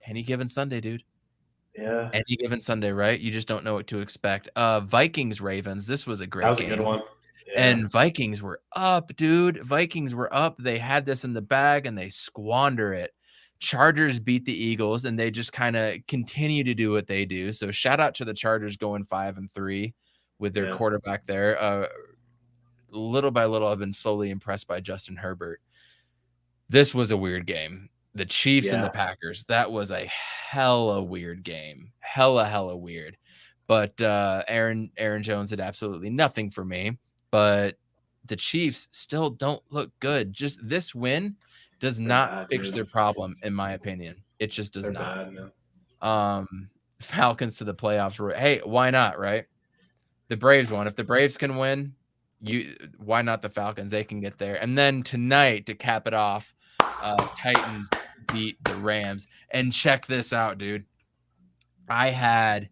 any given Sunday, dude. Yeah. Any given Sunday, right? You just don't know what to expect. Vikings Ravens. This was a great game. That was a good one. Yeah. And Vikings were up, dude. Vikings were up. They had this in the bag and they squander it. Chargers beat the Eagles and they just kind of continue to do what they do. So shout out to the Chargers going 5-3 with their quarterback there. Little by little, I've been slowly impressed by Justin Herbert. This was a weird game. The Chiefs and the Packers. That was a hella weird game. Hella weird. But Aaron Jones did absolutely nothing for me. But the Chiefs still don't look good. Just this win does not fix their problem, in my opinion. It just does not. Bad, Falcons to the playoffs. Hey, why not, right? The Braves won. If the Braves can win, why not the Falcons? They can get there. And then tonight, to cap it off, Titans beat the Rams. And check this out, dude. I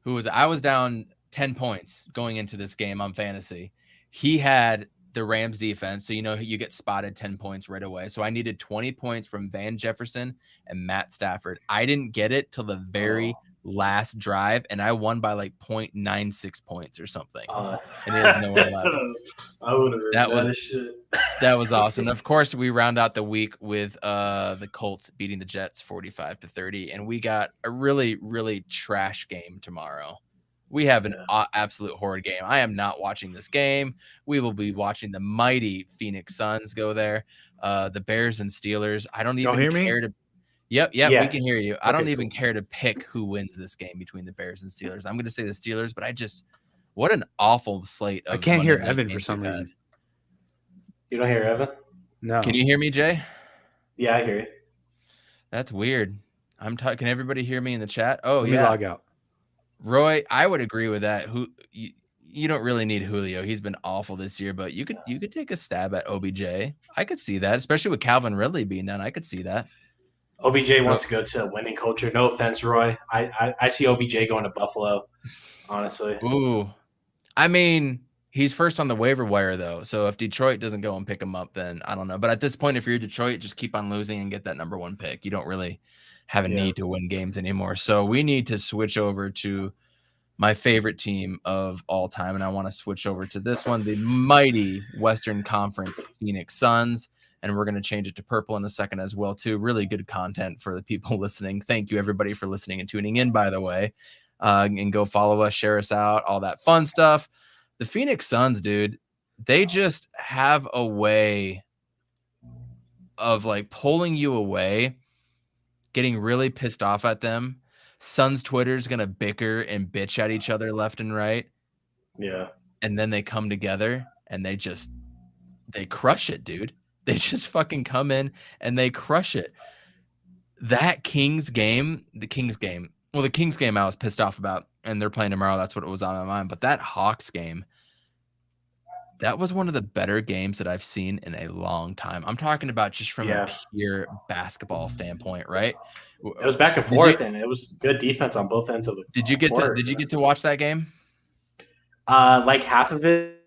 was down 10 points going into this game on fantasy. He had the Rams defense, so you get spotted 10 points right away. So I needed 20 points from Van Jefferson and Matt Stafford. I didn't get it till the very last drive, and I won by like 0.96 points or something. And he has nowhere left. I would have that was awesome. Of course, we round out the week with the Colts beating the Jets 45-30, and we got a really, really trash game tomorrow. We have an absolute horrid game. I am not watching this game. We will be watching the mighty Phoenix Suns go there. The Bears and Steelers. I don't even care to. Yep, we can hear you. I don't even care to pick who wins this game between the Bears and Steelers. I'm going to say the Steelers, but what an awful slate. I can't hear Evan for some reason. You don't hear Evan? No. Can you hear me, Jay? Yeah, I hear you. That's weird. Can everybody hear me in the chat? Oh, Let me log out. Roy, I would agree with that. You don't really need Julio. He's been awful this year, but you could take a stab at OBJ. I could see that, especially with Calvin Ridley being done. I could see that. OBJ wants to go to a winning culture. No offense, Roy. I see OBJ going to Buffalo, honestly. Ooh. I mean, he's first on the waiver wire, though. So if Detroit doesn't go and pick him up, then I don't know. But at this point, if you're Detroit, just keep on losing and get that number one pick. You don't really have a need to win games anymore. So we need to switch over to my favorite team of all time. And I want to switch over to this one, the mighty Western Conference Phoenix Suns. And we're going to change it to purple in a second as well, too. Really good content for the people listening. Thank you, everybody, for listening and tuning in, by the way. And go follow us, share us out, all that fun stuff. The Phoenix Suns, dude, they just have a way of like pulling you away, getting really pissed off at them. Suns Twitter is going to bicker and bitch at each other left and right. Yeah. And then they come together and they crush it, dude. They just fucking come in and they crush it. The Kings game I was pissed off about, and they're playing tomorrow. That's what was on my mind. But that Hawks game, that was one of the better games that I've seen in a long time. I'm talking about just from a pure basketball standpoint, right? It was back and forth, and it was good defense on both ends of the Did you get to watch that game? Like half of it.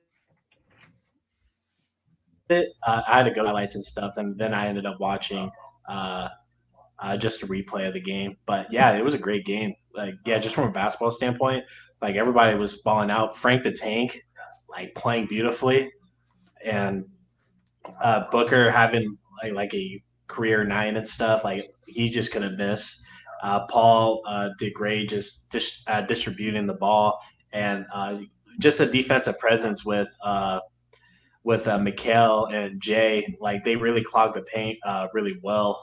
I had to go to highlights and stuff, and then I ended up watching just a replay of the game. But yeah, it was a great game. Like, yeah, just from a basketball standpoint, like everybody was balling out. Frank the Tank, like playing beautifully, and Booker having like a career 9 and stuff. Like he just couldn't miss. Paul did great, just distributing the ball, and just a defensive presence with Mikal and Jay. Like they really clogged the paint really well.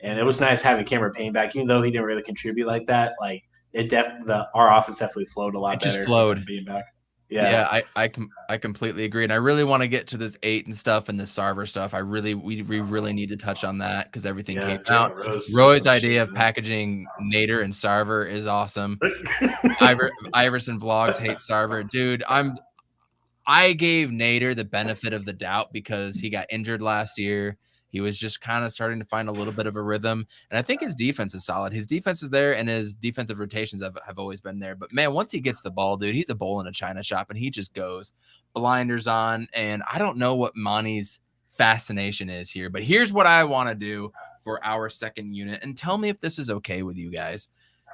And it was nice having Cameron Payne back, even though he didn't really contribute like that. Like our offense definitely flowed a lot better. Just flowed. Being back. Yeah, I completely agree, and I really want to get to this 8 and stuff and the Sarver stuff. We really need to touch on that because everything came out. Roy's idea of packaging Nader and Sarver is awesome. Iverson Vlogs hates Sarver, dude. I gave Nader the benefit of the doubt because he got injured last year. He was just kind of starting to find a little bit of a rhythm. And I think his defense is solid. His defense is there, and his defensive rotations have always been there. But, man, once he gets the ball, dude, he's a bull in a china shop, and he just goes blinders on. And I don't know what Monty's fascination is here. But here's what I want to do for our second unit. And tell me if this is okay with you guys.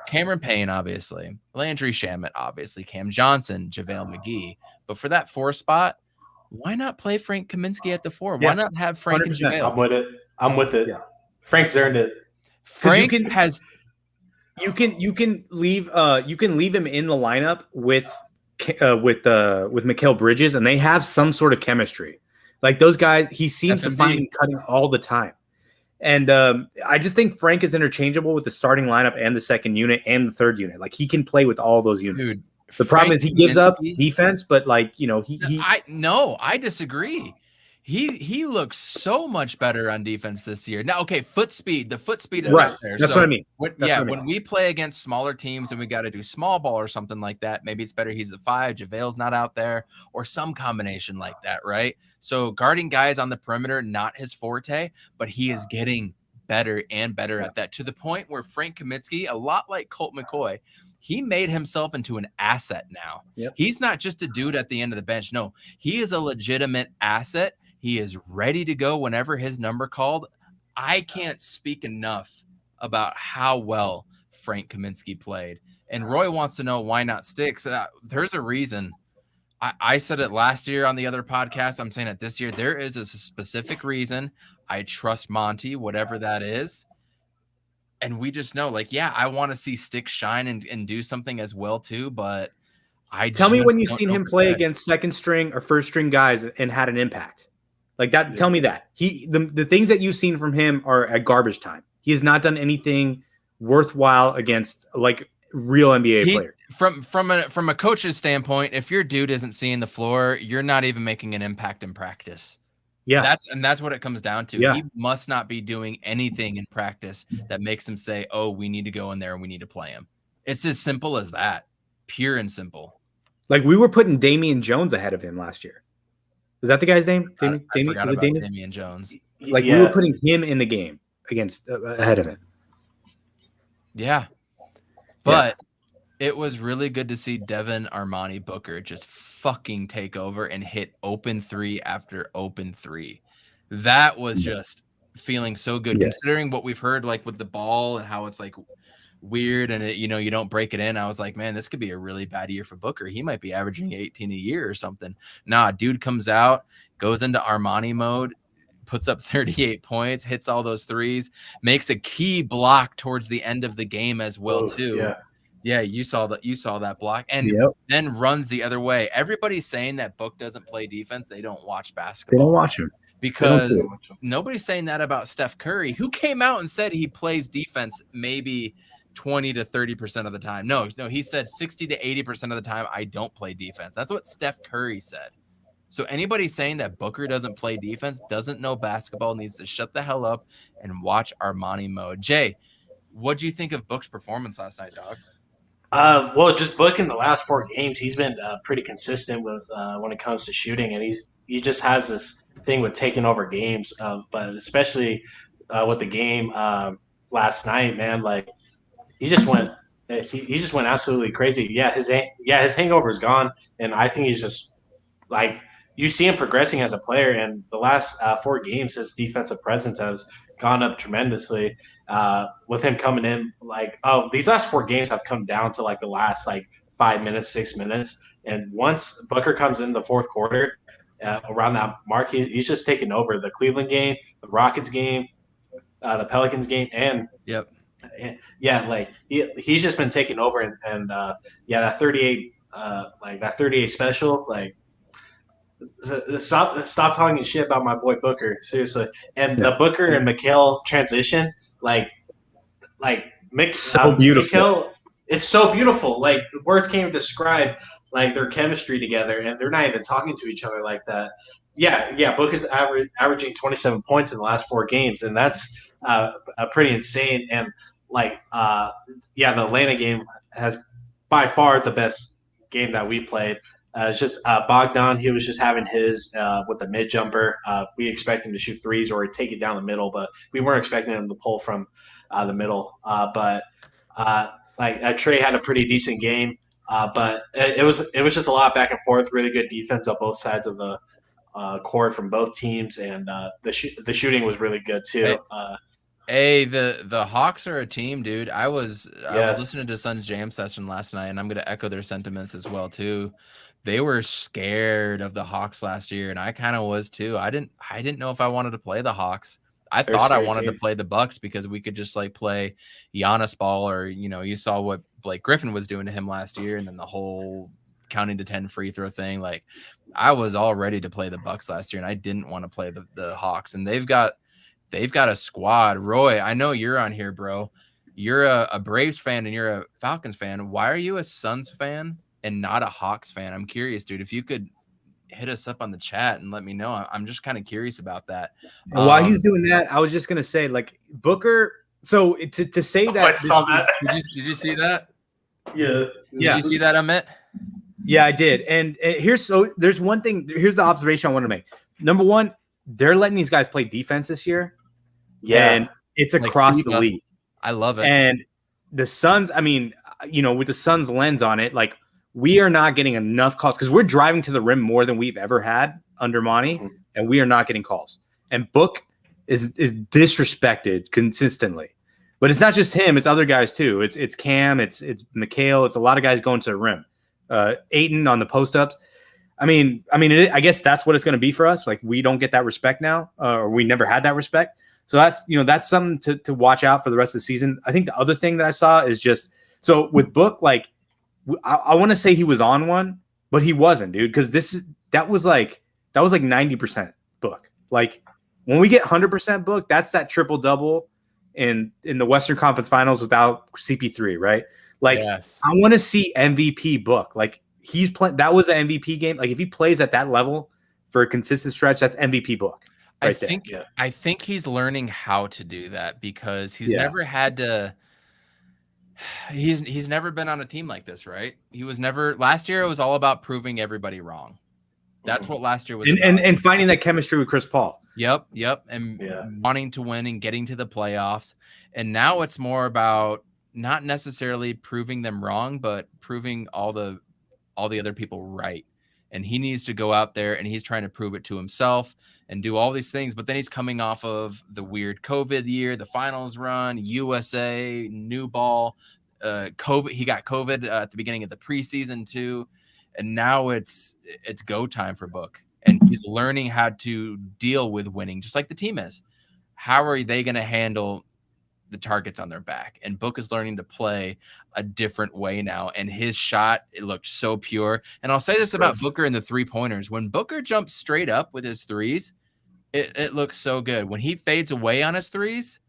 Cameron Payne, obviously. Landry Shamet, obviously. Cam Johnson, JaVale McGee. But for that 4 spot, why not play Frank Kaminsky at the 4? Why not have Frank 100%. And JaVale? I'm with it. Yeah. Frank's earned it. You can leave him in the lineup with Mikal Bridges, and they have some sort of chemistry. Like those guys, he seems to find him cutting all the time. And I just think Frank is interchangeable with the starting lineup and the second unit and the third unit. Like he can play with all those units. Dude, the problem is he gives up defense, but like, you know, I disagree. He looks so much better on defense this year. Now, okay, foot speed. The foot speed is not there. That's what I mean. When we play against smaller teams and we got to do small ball or something like that, maybe it's better he's the 5, JaVale's not out there, or some combination like that, right? So guarding guys on the perimeter, not his forte, but he is getting better and better at that, to the point where Frank Kaminsky, a lot like Colt McCoy, he made himself into an asset now. Yep. He's not just a dude at the end of the bench. No, he is a legitimate asset. He is ready to go whenever his number called. I can't speak enough about how well Frank Kaminsky played. And Roy wants to know why not Sticks. There's a reason. I said it last year on the other podcast. I'm saying it this year. There is a specific reason. I trust Monty, whatever that is. And we just know, like, yeah, I want to see Sticks shine and do something as well too. But tell me when you've seen him play against second string or first string guys and had an impact. Like that, yeah. Tell me that. The things that you've seen from him are at garbage time. He has not done anything worthwhile against like real NBA players. From a coach's standpoint, if your dude isn't seeing the floor, you're not even making an impact in practice. Yeah, that's what it comes down to. Yeah. He must not be doing anything in practice that makes him say, "Oh, we need to go in there and we need to play him." It's as simple as that, pure and simple. Like we were putting Damian Jones ahead of him last year. Is that the guy's name? I forgot about Damian Jones. Like we were putting him in the game against ahead of him. Yeah, but it was really good to see Devin Armani Booker just fucking take over and hit open 3 after open 3. That was just feeling so good, considering what we've heard, like with the ball and how it's like weird and you don't break it in. I was like, man, this could be a really bad year for Booker. He might be averaging 18 a year or something. Nah, dude comes out, goes into Armani mode, puts up 38 points, hits all those threes, makes a key block towards the end of the game as well too. Yeah, you saw that block, and then runs the other way. Everybody's saying that Book doesn't play defense. They don't watch basketball. They don't watch him. Because nobody's saying that about Steph Curry, who came out and said he plays defense maybe 20 to 30% of the time. No, he said 60 to 80% of the time I don't play defense. That's what Steph Curry said. So anybody saying that Booker doesn't play defense, doesn't know basketball, needs to shut the hell up and watch Armani mode. Jay, what do you think of Book's performance last night, dog? Well, just Book in the last 4 games, he's been pretty consistent with when it comes to shooting, and he just has this thing with taking over games. But especially with the game last night, man, like he just went absolutely crazy. Yeah, his hangover is gone, and I think he's just like you see him progressing as a player. And the last 4 games, his defensive presence has gone up tremendously. With him coming in, these last 4 games have come down to like the last 5 minutes, 6 minutes. And once Booker comes in the fourth quarter, around that mark, he's just taking over the Cleveland game, the Rockets game, the Pelicans game, and he's just been taking over. And that 38 special, stop talking shit about my boy Booker, seriously. And the Booker and Mikal transition, so beautiful. Mikal, it's so beautiful. Like words can't even describe like their chemistry together, and they're not even talking to each other like that. Yeah. Book is averaging 27 points in the last 4 games, and that's pretty insane. And the Atlanta game has by far the best game that we played. It's just Bogdan. He was just having his with the mid jumper. We expect him to shoot threes or take it down the middle, but we weren't expecting him to pull from the middle. But Trey had a pretty decent game. But it was just a lot back and forth. Really good defense on both sides of the court from both teams, and the shooting was really good too. Hey, the Hawks are a team, dude. I was listening to Suns Jam session last night, and I'm going to echo their sentiments as well too. They were scared of the Hawks last year, and I kind of was too. I didn't know if I wanted to play the Hawks. I thought I wanted to play the Bucks because we could just like play Giannis ball, or you saw what Blake Griffin was doing to him last year, and then the whole counting to 10 free throw thing. Like, I was all ready to play the Bucks last year, and I didn't want to play the Hawks. And they've got a squad. Roy, I know you're on here, bro. You're a Braves fan and you're a Falcons fan. Why are you a Suns fan and not a Hawks fan? I'm curious, dude. If you could hit us up on the chat and let me know. I'm just kind of curious about that. And while he's doing that, I was just gonna say, like, Booker. So to say that, I saw that. Did you see that? Yeah. Did you see that, Amit? Yeah, I did. And there's one thing. Here's the observation I want to make. Number one, they're letting these guys play defense this year. Yeah, and it's across the league. I love it. And the Suns, I mean, with the Suns lens on it, like, we are not getting enough calls because we're driving to the rim more than we've ever had under Monty, and we are not getting calls. And Book is disrespected consistently. But it's not just him; it's other guys too. It's Cam, it's Mikhail, it's a lot of guys going to the rim. Ayton on the post ups. I guess that's what it's going to be for us. Like, we don't get that respect now, or we never had that respect. So that's something to watch out for the rest of the season. I think the other thing that I saw is just so with Book, like, I want to say he was on one, but he wasn't, dude. Because that was like 90% Book. Like, when we get 100% Book, that's that triple double in the Western Conference Finals without CP3, right? Like, yes. I want to see MVP Book. Like, he's playing. That was an MVP game. Like, if he plays at that level for a consistent stretch, that's MVP Book. I think he's learning how to do that because he's never had to. He's never been on a team like this, right? He was never. Last year, it was all about proving everybody wrong. That's what last year was about. And finding that chemistry with Chris Paul. Yep. And wanting to win and getting to the playoffs. And now it's more about not necessarily proving them wrong, but proving all the other people right. And he needs to go out there and he's trying to prove it to himself and do all these things. But then he's coming off of the weird COVID year, the finals run, USA, new ball, COVID. He got COVID at the beginning of the preseason too. And now it's go time for Book. And he's learning how to deal with winning, just like the team is. How are they going to handle the targets on their back? And Book is learning to play a different way now. And his shot, it looked so pure. And I'll say this about Booker and the 3-pointers. When Booker jumps straight up with his threes, it looks so good. When he fades away on his threes,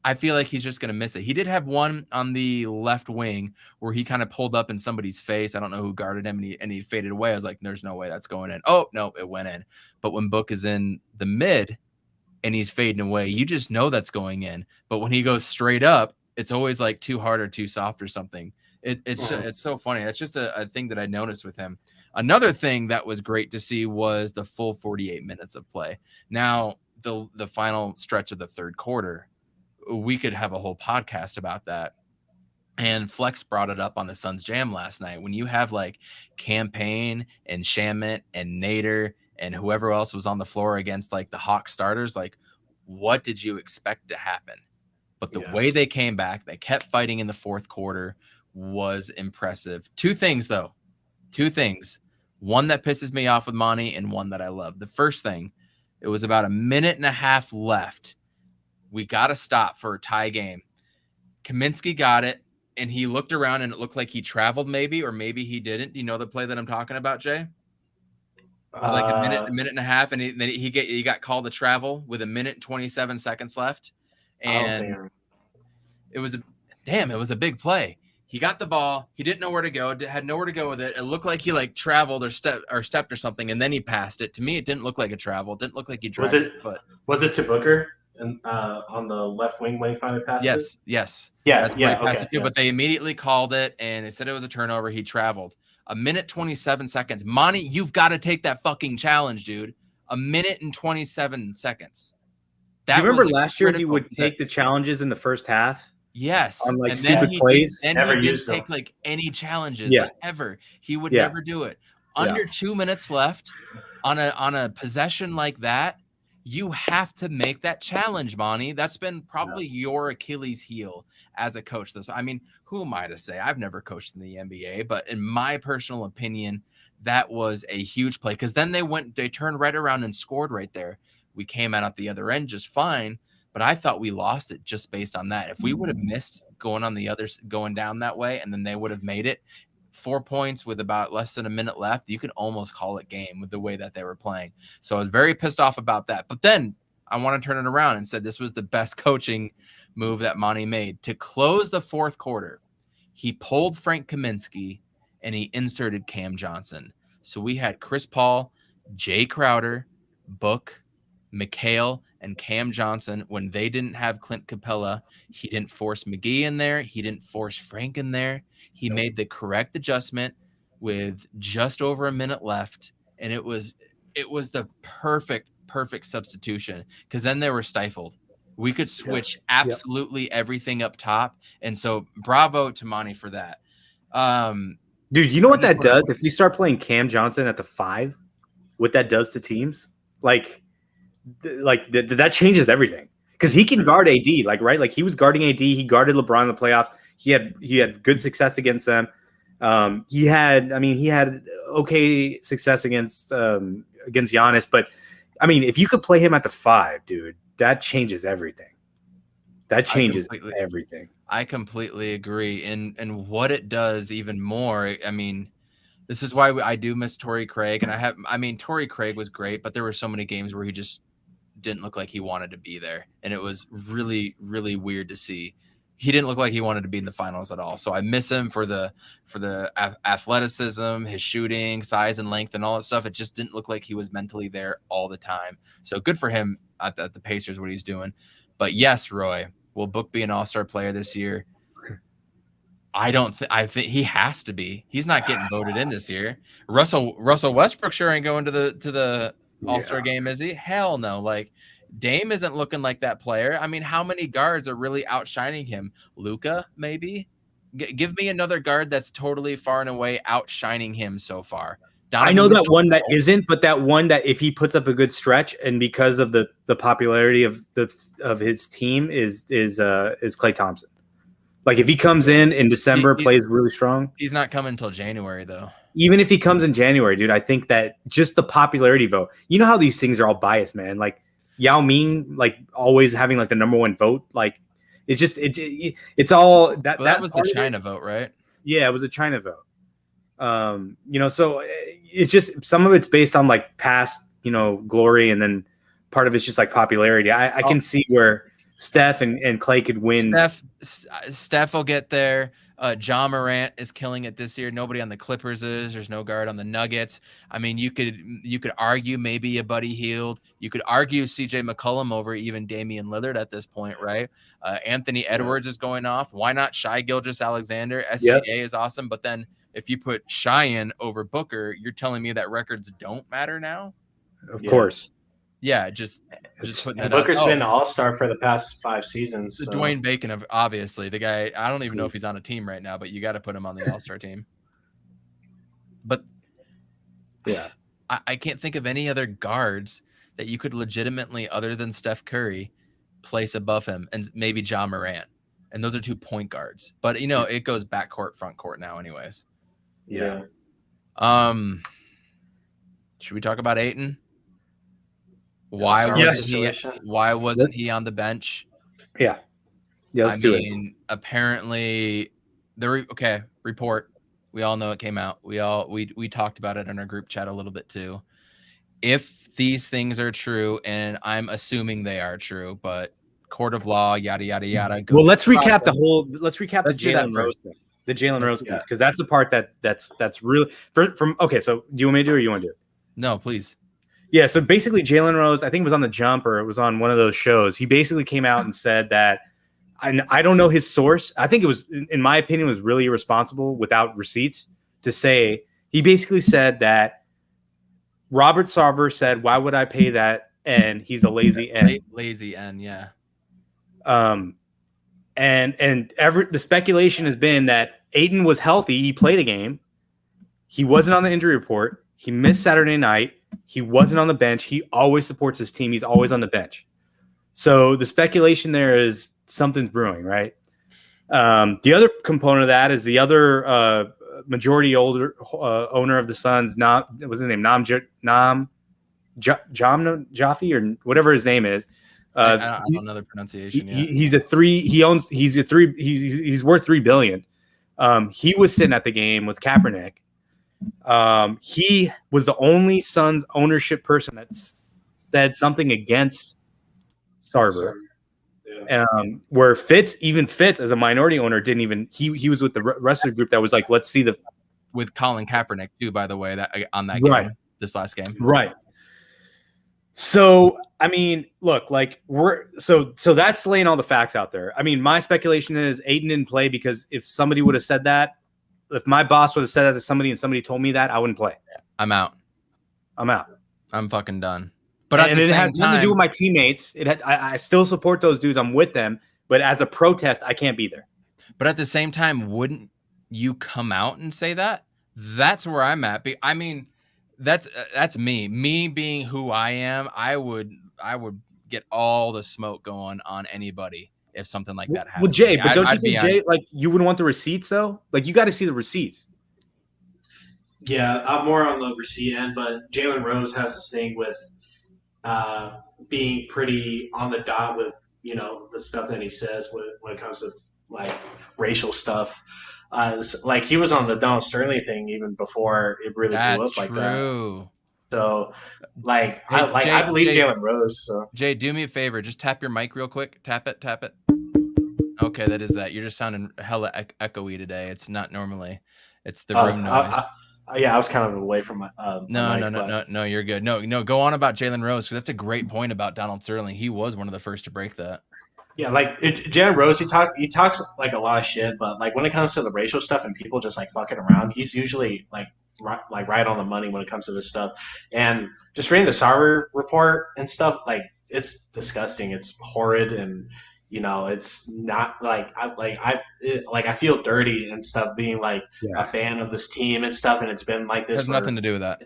I feel like he's just going to miss it. He did have one on the left wing where he kind of pulled up in somebody's face. I don't know who guarded him, and he faded away. I was like, there's no way that's going in. Oh, no, it went in. But when Book is in the mid and he's fading away, you just know that's going in. But when he goes straight up, it's always like too hard or too soft or something. It's so funny. That's just a thing that I noticed with him. Another thing that was great to see was the full 48 minutes of play. Now, the final stretch of the third quarter, we could have a whole podcast about that. And Flex brought it up on the Suns Jam last night. When you have like Campaign and Shamit and Nader and whoever else was on the floor against like the Hawk starters, like, what did you expect to happen? But the way they came back, they kept fighting in the fourth quarter, was impressive. Two things. One that pisses me off with Monty and one that I love. The first thing, it was about a minute and a half left. We got to stop for a tie game. Kaminsky got it, and he looked around, and it looked like he traveled maybe, or maybe he didn't. You know the play that I'm talking about, Jay? Like a minute and a half, and then he got called to travel with a minute and 27 seconds left. And it was a big play. He got the ball. He didn't know where to go. Had nowhere to go with it. It looked like he like traveled or stepped or something, and then he passed it. To me, it didn't look like a travel. It didn't look like he drove. Was it to Booker and on the left wing when he finally passed it? Yes. That's where he passed it to, but they immediately called it, and they said it was a turnover. He traveled. 1:27. Monty, you've got to take that fucking challenge, dude. 1:27. Do you remember last year he would take the challenges in the first half? Yes. On like stupid plays. And he didn't take like any challenges ever. He would never do it. Under 2 minutes left on a possession like that, you have to make that challenge, Monty. That's been probably your Achilles heel as a coach. I mean, who am I to say? I've never coached in the NBA, but in my personal opinion, that was a huge play because then they turned right around and scored right there. We came out at the other end just fine, but I thought we lost it just based on that. If we would have missed going down that way, and then they would have made it 4 points with about less than a minute left, you could almost call it game with the way that they were playing. So I was very pissed off about that. But then I want to turn it around and said this was the best coaching move that Monty made. To close the fourth quarter, he pulled Frank Kaminsky and he inserted Cam Johnson. So we had Chris Paul, Jay Crowder, Book, McHale, and Cam Johnson. When they didn't have Clint Capella, he didn't force McGee in there. He didn't force Frank in there. He made the correct adjustment with just over a minute left. And it was the perfect substitution because then they were stifled. We could switch absolutely everything up top. And so bravo to Monty for that. Dude, you know what that does? If you start playing Cam Johnson at the 5, what that does to teams? That changes everything because he can guard AD, right? Like he was guarding AD. He guarded LeBron in the playoffs. He had good success against them. He had okay success against Giannis, but I mean, if you could play him at the 5, dude, that changes everything. That changes everything. I completely agree. And what it does even more, I mean, this is why I do miss Torrey Craig. And Torrey Craig was great, but there were so many games where he just didn't look like he wanted to be there. And it was really, really weird to see. He didn't look like he wanted to be in the finals at all. So I miss him for the athleticism, his shooting, size and length and all that stuff. It just didn't look like he was mentally there all the time. So good for him at the Pacers, what he's doing. But yes, Roy, will Book be an all-star player this year? I think he has to be. He's not getting voted in this year. Russell Westbrook sure ain't going to the all-star game, is he? Hell no. Like Dame isn't looking like that player. I mean, how many guards are really outshining him? Luka, maybe? Give me another guard that's totally far and away outshining him so far. I know that one that isn't, but that one that if he puts up a good stretch and because of the popularity of his team is Klay Thompson. Like if he comes in December, plays really strong. He's not coming until January though. Even if he comes in January, dude, I think that just the popularity vote. You know how these things are all biased, man. Like Yao Ming, like always having like the number 1 vote. Like it's just it's all that. Well, that was the China vote, right? Yeah, it was a China vote. So it's just some of it's based on like past, glory, and then part of it's just like popularity. I can see where Steph and Klay could win. Steph will get there. John Morant is killing it this year. Nobody on the Clippers is. There's no guard on the Nuggets. I mean, you could argue maybe a Buddy Hield. You could argue CJ McCollum over even Damian Lillard at this point, right? Anthony Edwards is going off. Why not Shai Gilgeous-Alexander? SGA is awesome, but then if you put Cheyenne over Booker, you're telling me that records don't matter now? Of course. Yeah, just putting that Booker's been an all-star for the past 5 seasons. So. Dwayne Bacon, obviously. The guy, I don't even know if he's on a team right now, but you got to put him on the all-star team. But yeah, I can't think of any other guards that you could legitimately, other than Steph Curry, place above him, and maybe John Morant. And those are 2 point guards. But, it goes backcourt, front court now anyways. Yeah. Should we talk about Ayton? Why wasn't he on the bench? Yeah, let's do it. Apparently, report. We all know it came out. We talked about it in our group chat a little bit too. If these things are true, and I'm assuming they are true, but court of law, yada yada yada. Well, let's recap the Jalen Rose thing. The Jalen Rose piece, because that's the part that's really from. Okay, so do you want me to do it or you want to do it? No, please. Yeah, so basically Jalen Rose, I think it was on The Jump or it was on one of those shows. He basically came out and said that, I don't know his source. I think it was, in my opinion, was really irresponsible without receipts to say. He basically said that Robert Sarver said, "Why would I pay that?" And he's a lazy end. Lazy end, yeah. And the speculation has been that Ayton was healthy. He played a game. He wasn't on the injury report. He missed Saturday night. He wasn't on the bench. He always supports his team. He's always on the bench. So the speculation there is something's brewing, right? The other component of that is the other majority owner of the Suns. What was his name? Nam Jaffe or whatever his name is. I don't know the pronunciation. He's worth $3 billion. He was sitting at the game with Kaepernick. He was the only Suns ownership person that said something against Sarver. Where Fitz as a minority owner didn't even. He was with the rest of the group that was like, let's see with Colin Kaepernick too. By the way, that on that game, this last game, right. So, I mean, look, like so that's laying all the facts out there. I mean, my speculation is Ayton didn't play because if somebody would have said that, if my boss would have said that to somebody and somebody told me that, I wouldn't play. I'm out. I'm fucking done. But it has nothing to do with my teammates. I still support those dudes. I'm with them. But as a protest, I can't be there. But at the same time, wouldn't you come out and say that? That's where I'm at. I mean, that's me. Me being who I am, I would get all the smoke going on anybody if something like that happened. Well, Jay, but don't you think, Jay, like you wouldn't want the receipts though? Like you got to see the receipts. Yeah, I'm more on the receipt end, but Jalen Rose has this thing with being pretty on the dot with, you know, the stuff that he says when it comes to like racial stuff. Like he was on the Donald Sterling thing even before it really blew up like that. So, like, I believe Jalen Rose. So, Jay, do me a favor, just tap your mic real quick. Tap it. Okay, that is that. You're just sounding hella echoey today. It's not normally. It's the room noise. I was kind of away from my. No, you're good. No, go on about Jalen Rose because that's a great point about Donald Sterling. He was one of the first to break that. Yeah, like Jalen Rose, he talks like a lot of shit, but like when it comes to the racial stuff and people just like fucking around, he's usually like right on the money when it comes to this stuff. And just reading the Sarver report and stuff, like it's disgusting. It's horrid, and you know, it's not like I feel dirty and stuff being like a fan of this team and stuff, and it's been like this. It has nothing to do with that.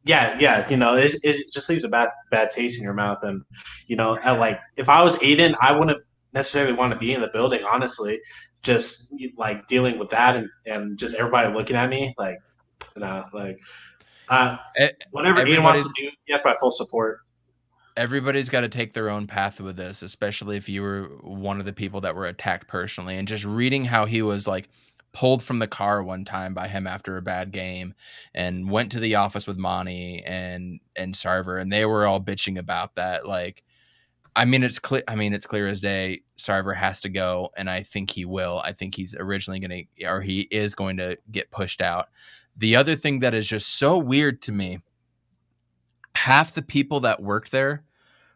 Yeah, you know, it just leaves a bad taste in your mouth, and you know, like if I was Aiden, I wouldn't necessarily want to be in the building, honestly. Just like dealing with that and just everybody looking at me like, you know, like whatever Aiden wants to do, he has my full support. Everybody's got to take their own path with this, especially if you were one of the people that were attacked personally. And just reading how he was like pulled from the car one time by him after a bad game and went to the office with Monty and Sarver, and they were all bitching about that. Like, I mean, it's clear as day. Sarver has to go, and I think he will. I think he's he is going to get pushed out. The other thing that is just so weird to me, half the people that work there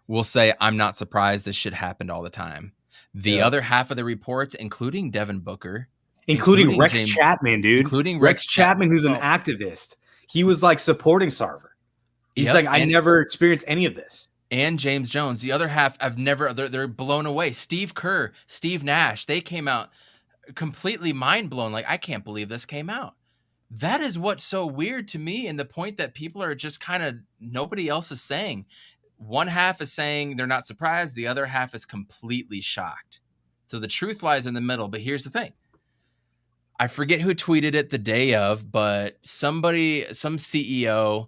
will say, I'm not surprised this shit happened all the time. The other half of the reports, including Devin Booker, including Rex Chapman, dude. Including Rex Chapman, who's an activist. He was like supporting Sarver. He's like, I never experienced any of this. And James Jones. The other half, they're blown away. Steve Kerr, Steve Nash, they came out completely mind blown. Like, I can't believe this came out. That is what's so weird to me. And the point that people are just kind of, nobody else is saying. One half is saying they're not surprised. The other half is completely shocked. So the truth lies in the middle. But here's the thing. I forget who tweeted it the day of, but some CEO,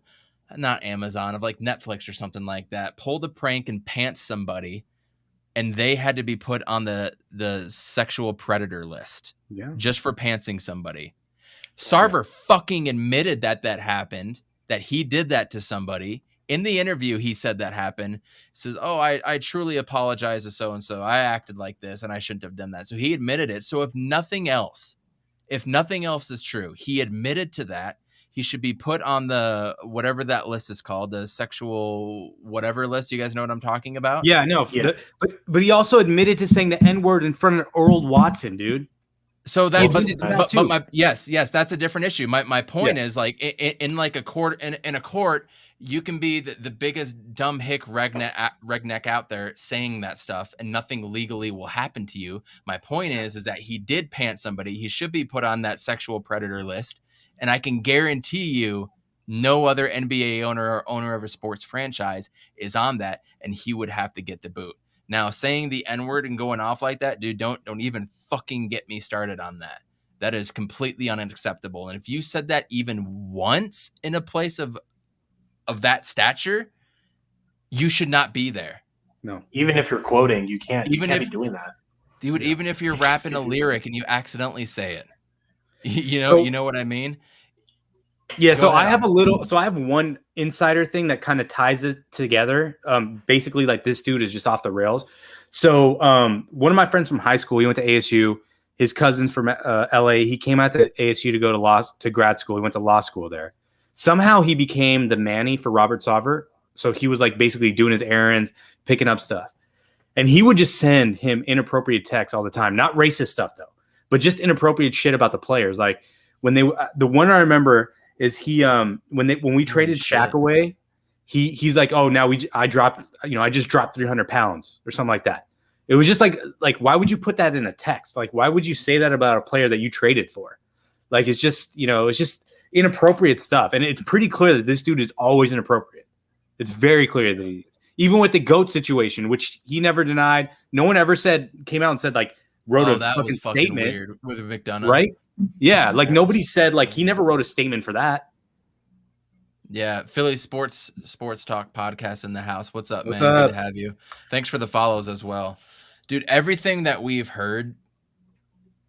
not Amazon, of like Netflix or something like that, pulled a prank and pants somebody, and they had to be put on the sexual predator list just for pantsing somebody. Sarver fucking admitted that happened, that he did that to somebody. In the interview, he said that happened. He says, I truly apologize to so-and-so. I acted like this, and I shouldn't have done that. So he admitted it. So if nothing else, if nothing else is true, he admitted to that. He should be put on the whatever that list is called, the sexual whatever list. You guys know what I'm talking about? Yeah, no. Yeah. But he also admitted to saying the N-word in front of Earl Watson, dude. So that, but yes, that's a different issue. My point is like in like a court in a court, you can be the biggest dumb hick redneck out there saying that stuff, and nothing legally will happen to you. My point is that he did pant somebody. He should be put on that sexual predator list, and I can guarantee you, no other NBA owner or owner of a sports franchise is on that, and he would have to get the boot. Now, saying the N-word and going off like that, dude, don't even fucking get me started on that. That is completely unacceptable. And if you said that even once in a place of that stature, you should not be there. No. Even if you're quoting, you can't be doing that. Dude, even if you're rapping a lyric and you accidentally say it. You know what I mean? Yeah, so I have one insider thing that kind of ties it together. Basically, like, this dude is just off the rails. So one of my friends from high school, he went to ASU. His cousin's from LA. He came out to ASU to go to grad school. He went to law school there. Somehow he became the Manny for Robert Sarver. So he was like basically doing his errands, picking up stuff. And he would just send him inappropriate texts all the time. Not racist stuff though, but just inappropriate shit about the players. Like the one I remember is when we traded Shaq away, he's like, oh, now I just dropped 300 pounds or something like that. It was just like, why would you put that in a text? Like, why would you say that about a player that you traded for? Like, it's just inappropriate stuff. And it's pretty clear that this dude is always inappropriate. It's very clear that he is. Even with the GOAT situation, which he never denied. No one ever came out and said, like, wrote a fucking statement. Weird with McDonough. Right? Yeah, like nobody said, like, he never wrote a statement for that. Yeah, Philly Sports Talk Podcast in the house. What's up, man? Up? Good to have you. Thanks for the follows as well. Dude, everything that we've heard,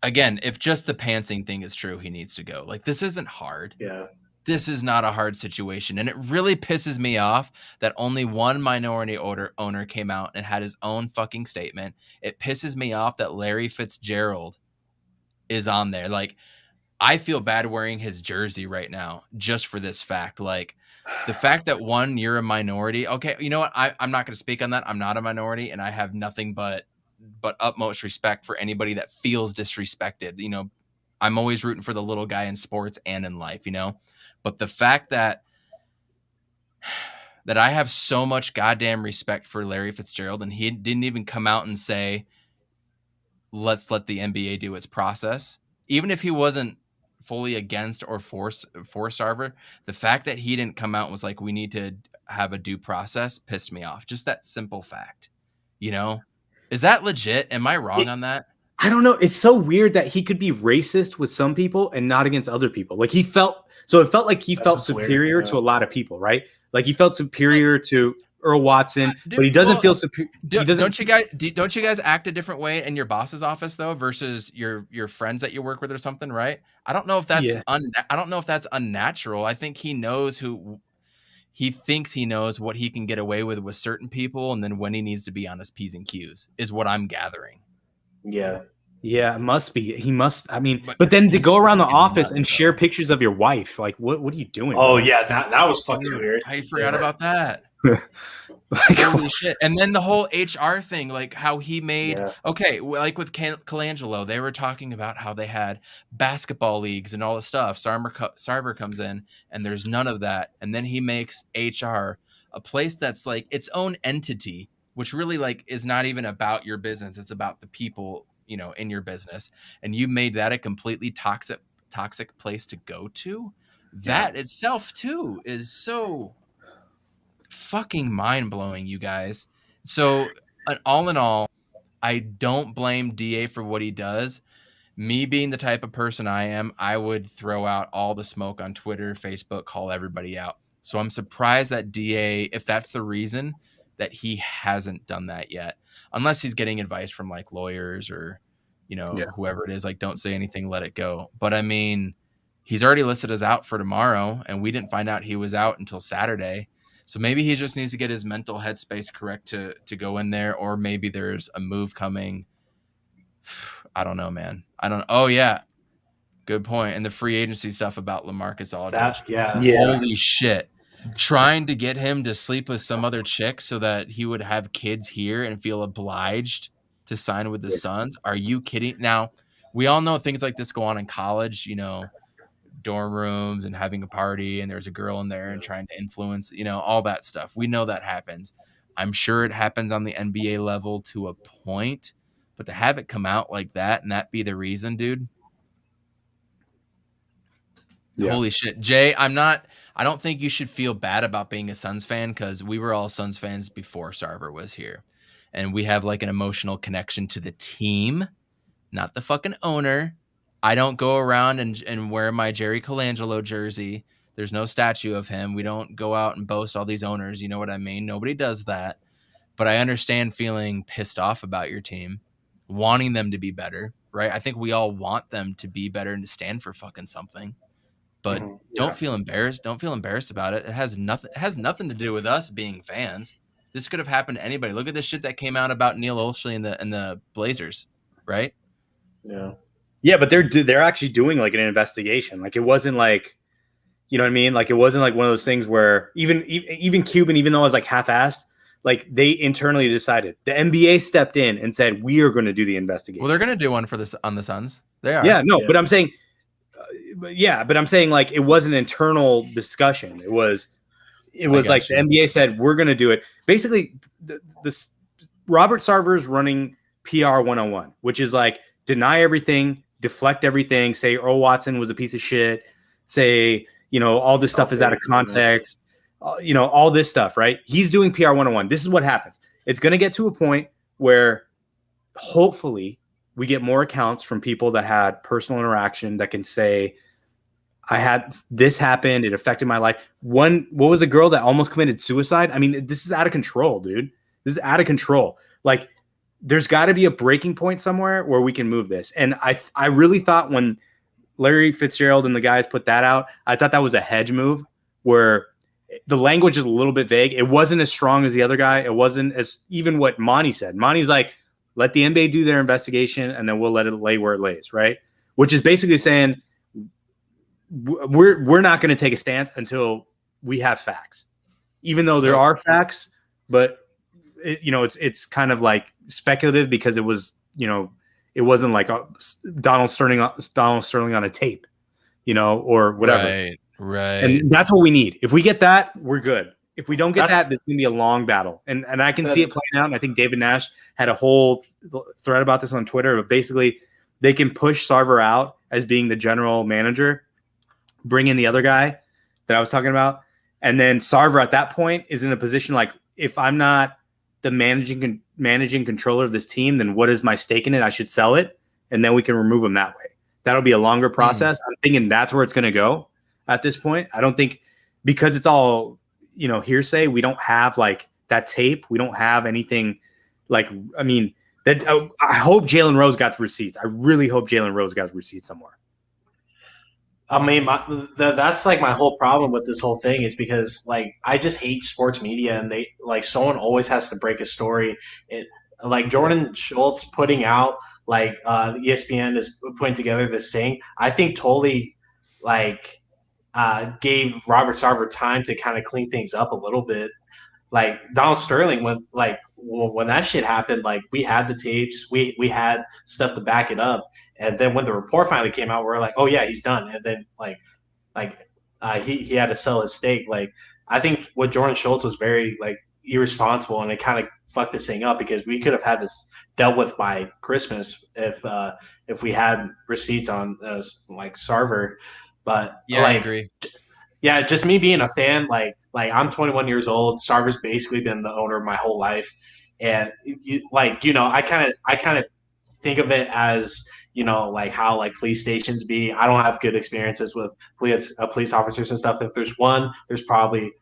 again, if just the pantsing thing is true, he needs to go. Like, this isn't hard. Yeah. This is not a hard situation. And it really pisses me off that only one minority owner came out and had his own fucking statement. It pisses me off that Larry Fitzgerald is on there. Like, I feel bad wearing his jersey right now just for this fact. Like, the fact that one, you're a minority. Okay, you know what? I'm not going to speak on that. I'm not a minority, and I have nothing but utmost respect for anybody that feels disrespected. You know, I'm always rooting for the little guy in sports and in life, you know? But the fact that I have so much goddamn respect for Larry Fitzgerald, and he didn't even come out and say, let's let the NBA do its process. Even if he wasn't fully against or for Sarver, the fact that he didn't come out and was like, we need to have a due process, pissed me off. Just that simple fact, you know? Is that legit? Am I wrong on that? I don't know. It's so weird that he could be racist with some people and not against other people. Like, it felt like he felt superior to a lot of people, right? Like, he felt superior to Earl Watson, dude, but he doesn't feel superior. Don't you guys act a different way in your boss's office though versus your friends that you work with or something, right? I don't know if that's I don't know if that's unnatural. I think he knows he thinks he knows what he can get away with certain people, and then when he needs to be on his P's and Q's is what I'm gathering. Yeah. Yeah, it must be. He must. I mean, but then to go around the office and share pictures of your wife, like, what are you doing? Oh, yeah, that was fucking weird. I forgot about that. Holy shit. And then the whole HR thing, like how he made, okay, like with Colangelo, they were talking about how they had basketball leagues and all this stuff. Sarver comes in and there's none of that. And then he makes HR a place that's like its own entity, which really like is not even about your business. It's about the people, you know, in your business. And you made that a completely toxic place to go to. That itself too is so fucking mind-blowing, you guys. So all in all, I don't blame DA for what he does. Me being the type of person I am, I would throw out all the smoke on Twitter, Facebook, call everybody out. So I'm surprised that DA, if that's the reason, that he hasn't done that yet, unless he's getting advice from like lawyers or, you know, whoever it is, like, don't say anything, let it go. But I mean, he's already listed as out for tomorrow, and we didn't find out he was out until Saturday. So maybe he just needs to get his mental headspace correct to go in there, or maybe there's a move coming. I don't know, man. Oh yeah. Good point. And the free agency stuff about LaMarcus Aldridge. Yeah. Holy shit. Trying to get him to sleep with some other chick so that he would have kids here and feel obliged to sign with the Suns. Are you kidding? Now, we all know things like this go on in college, you know, dorm rooms and having a party and there's a girl in there and trying to influence, you know, all that stuff. We know that happens. I'm sure it happens on the NBA level to a point, but to have it come out like that and that be the reason, dude. Yeah. Holy shit. Jay, I don't think you should feel bad about being a Suns fan because we were all Suns fans before Sarver was here. And we have like an emotional connection to the team, not the fucking owner. I don't go around and wear my Jerry Colangelo jersey. There's no statue of him. We don't go out and boast all these owners. You know what I mean? Nobody does that. But I understand feeling pissed off about your team, wanting them to be better, right? I think we all want them to be better and to stand for fucking something. But don't feel embarrassed. Don't feel embarrassed about it. It has nothing to do with us being fans. This could have happened to anybody. Look at the shit that came out about Neil Olshey and the Blazers, right? Yeah. Yeah, but they're actually doing like an investigation. Like it wasn't like, you know what I mean? Like it wasn't like one of those things where even Cuban, even though it was like half-assed, like they internally decided. The NBA stepped in and said, we are going to do the investigation. Well, they're going to do one for this on the Suns. They are. Yeah, no, but I'm saying, like it was an internal discussion. It was like the NBA said, we're going to do it. Basically, this Robert Sarver is running PR 101, which is like deny everything, deflect everything, say Earl Watson was a piece of shit, say, you know, all this stuff is out of context, you know, all this stuff, right? He's doing PR 101. This is what happens. It's going to get to a point where hopefully we get more accounts from people that had personal interaction that can say, I had this happen. It affected my life. What was a girl that almost committed suicide? I mean, this is out of control, dude. This is out of control. Like, there's got to be a breaking point somewhere where we can move this. And I really thought when Larry Fitzgerald and the guys put that out, I thought that was a hedge move where the language is a little bit vague. It wasn't as strong as the other guy. It wasn't as even what Monty said. Monty's like, let the NBA do their investigation and then we'll let it lay where it lays, right? Which is basically saying we're not going to take a stance until we have facts, even though there are facts, but it's kind of like speculative because it was, you know, it wasn't like Donald Sterling on a tape, you know, or whatever. Right. And that's what we need. If we get that, we're good. If we don't get that, there's going to be a long battle. And I can see it playing out. And I think David Nash had a whole thread about this on Twitter. But basically, they can push Sarver out as being the general manager, bring in the other guy that I was talking about. And then Sarver at that point is in a position like, if I'm not the managing controller of this team, then what is my stake in it? I should sell it. And then we can remove him that way. That'll be a longer process. I'm thinking that's where it's going to go at this point. I don't think because it's all, you know, hearsay. We don't have like that tape. We don't have anything like, I mean, that I hope Jalen Rose got the receipts. I really hope Jalen Rose got the receipts somewhere. I mean, that's like my whole problem with this whole thing is because like I just hate sports media and they like someone always has to break a story. Like Jordan Schultz putting out like ESPN is putting together this thing. I think totally like gave Robert Sarver time to kind of clean things up a little bit. Like Donald Sterling, when that shit happened, like we had the tapes, we had stuff to back it up. And then when the report finally came out, we were like, oh yeah, he's done. And then he had to sell his stake. Like I think what Jordan Schultz was very like irresponsible, and it kind of fucked this thing up because we could have had this dealt with by Christmas if we had receipts on like Sarver. But yeah, like, I agree. Yeah, just me being a fan, like I'm 21 years old. Sarver's basically been the owner of my whole life, and I kind of think of it as, you know, like how like police stations be. I don't have good experiences with police officers and stuff. If there's one, there's probably